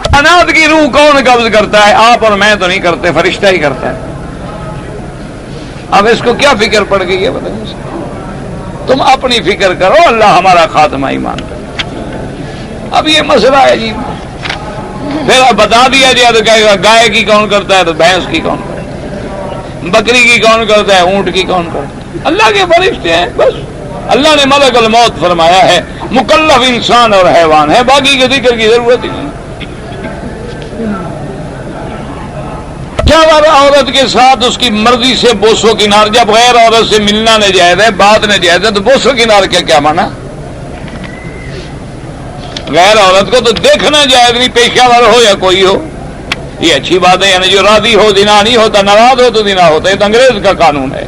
کائنات کی روح کون قبض کرتا ہے؟ آپ اور میں تو نہیں کرتے، فرشتہ ہی کرتا ہے۔ اب اس کو کیا فکر پڑ گئی ہے بتائیے؟ تم اپنی فکر کرو، اللہ ہمارا خاتمہ ایمان کرے۔ اب یہ مسئلہ ہے جی، پھر اب بتا دیا جائے تو کہے گا گائے کی کون کرتا ہے تو بھینس کی کون کرتا ہے، بکری کی کون کرتا ہے، اونٹ کی کون کرتا ہے؟ اللہ کے فرشتے ہیں بس۔ اللہ نے ملک الموت فرمایا ہے، مکلف انسان اور حیوان ہے، باقی کے ذکر کی ضرورت ہی نہیں۔ عورت کے ساتھ اس کی مرضی سے بوسو کنار، جب غیر عورت سے ملنا ناجائز ہے، بات ناجائز ہے، تو بوسو کنار کیا مانا؟ غیر عورت کو تو دیکھنا جائز نہیں، پیشہ ور ہو یا کوئی ہو، یہ اچھی بات ہے، یعنی جو راضی ہو زنا نہیں ہوتا، ناراض ہو تو زنا ہوتا ہے۔ یہ تو انگریز کا قانون ہے،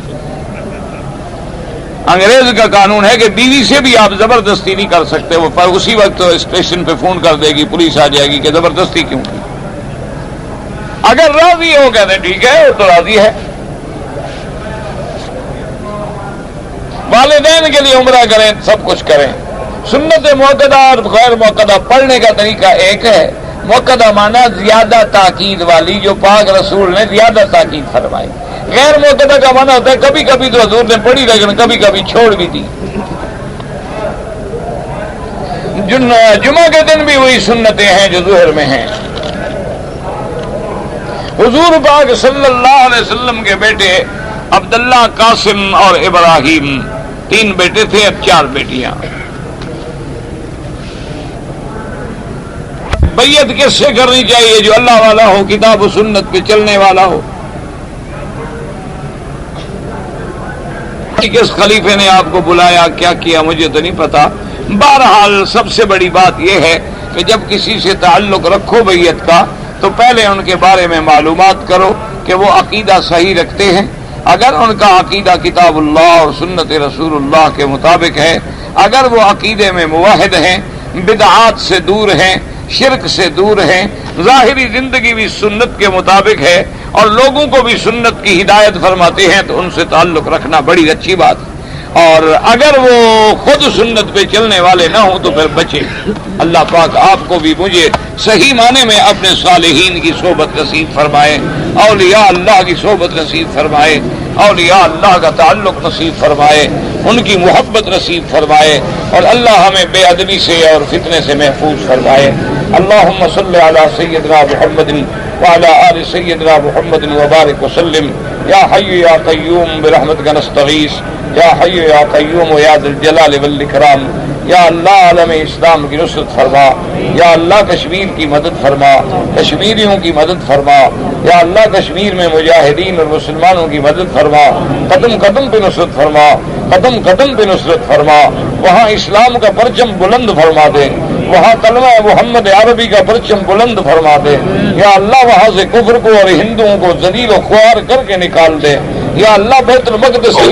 انگریز کا قانون ہے کہ بیوی سے بھی آپ زبردستی نہیں کر سکتے، وہ پر اسی وقت اسٹیشن پہ فون کر دے گی، پولیس آ جائے گی کہ زبردستی کیوں کی۔ اگر راضی ہو کہتے ٹھیک ہے، وہ تو راضی ہے۔ والدین کے لیے عمرہ کریں، سب کچھ کریں۔ سنت موقدہ اور غیر موقدہ پڑھنے کا طریقہ ایک ہے۔ موقدہ مانا زیادہ تاکید والی، جو پاک رسول نے زیادہ تاکید فرمائی، غیر معتدہ کا معنی ہوتا ہے کبھی کبھی تو حضور نے پڑھی لیکن کبھی کبھی چھوڑ بھی دی. جمعہ کے دن بھی وہی سنتیں ہیں جو ظہر میں ہیں. حضور پاک صلی اللہ علیہ وسلم کے بیٹے عبداللہ، قاسم اور ابراہیم 3 بیٹے تھے، اب 4 بیٹیاں. بیعت کس سے کرنی چاہیے؟ جو اللہ والا ہو، کتاب و سنت پہ چلنے والا ہو. کس خلیفے نے آپ کو بلایا، کیا کیا، مجھے تو نہیں پتا. بہرحال سب سے بڑی بات یہ ہے کہ جب کسی سے تعلق رکھو بیعت کا تو پہلے ان کے بارے میں معلومات کرو کہ وہ عقیدہ صحیح رکھتے ہیں. اگر ان کا عقیدہ کتاب اللہ اور سنت رسول اللہ کے مطابق ہے، اگر وہ عقیدے میں موحد ہیں، بدعات سے دور ہیں، شرک سے دور ہیں، ظاہری زندگی بھی سنت کے مطابق ہے اور لوگوں کو بھی سنت کی ہدایت فرماتے ہیں، تو ان سے تعلق رکھنا بڑی اچھی بات ہے. اور اگر وہ خود سنت پہ چلنے والے نہ ہوں تو پھر بچے. اللہ پاک آپ کو بھی مجھے صحیح معنی میں اپنے صالحین کی صحبت نصیب فرمائے، اولیاء اللہ کی صحبت نصیب فرمائے، اولیاء اللہ کا تعلق نصیب فرمائے، ان کی محبت نصیب فرمائے، اور اللہ ہمیں بے ادبی سے اور فتنے سے محفوظ فرمائے. اللہم صلی علی سیدنا محمد وعلی آل سیدنا محمد وبارک وسلم. یا حی یا قیوم برحمتک نستغیث. یا حی یا قیوم یا ذی الجلال والاکرام. یا اللہ عالم اسلام کی نصرت فرما. یا اللہ کشمیر کی مدد فرما، کشمیریوں کی مدد فرما. یا اللہ کشمیر میں مجاہدین اور مسلمانوں کی مدد فرما. قدم قدم پہ نصرت فرما، قدم قدم پہ نصرت فرما. وہاں اسلام کا پرچم بلند فرما دے، وہاں کلمہ محمد عربی کا پرچم بلند فرما دے. یا اللہ وہاں سے کفر کو اور ہندوؤں کو ذلیل و خوار کر کے نکال دے. یا اللہ بیت المقدس سے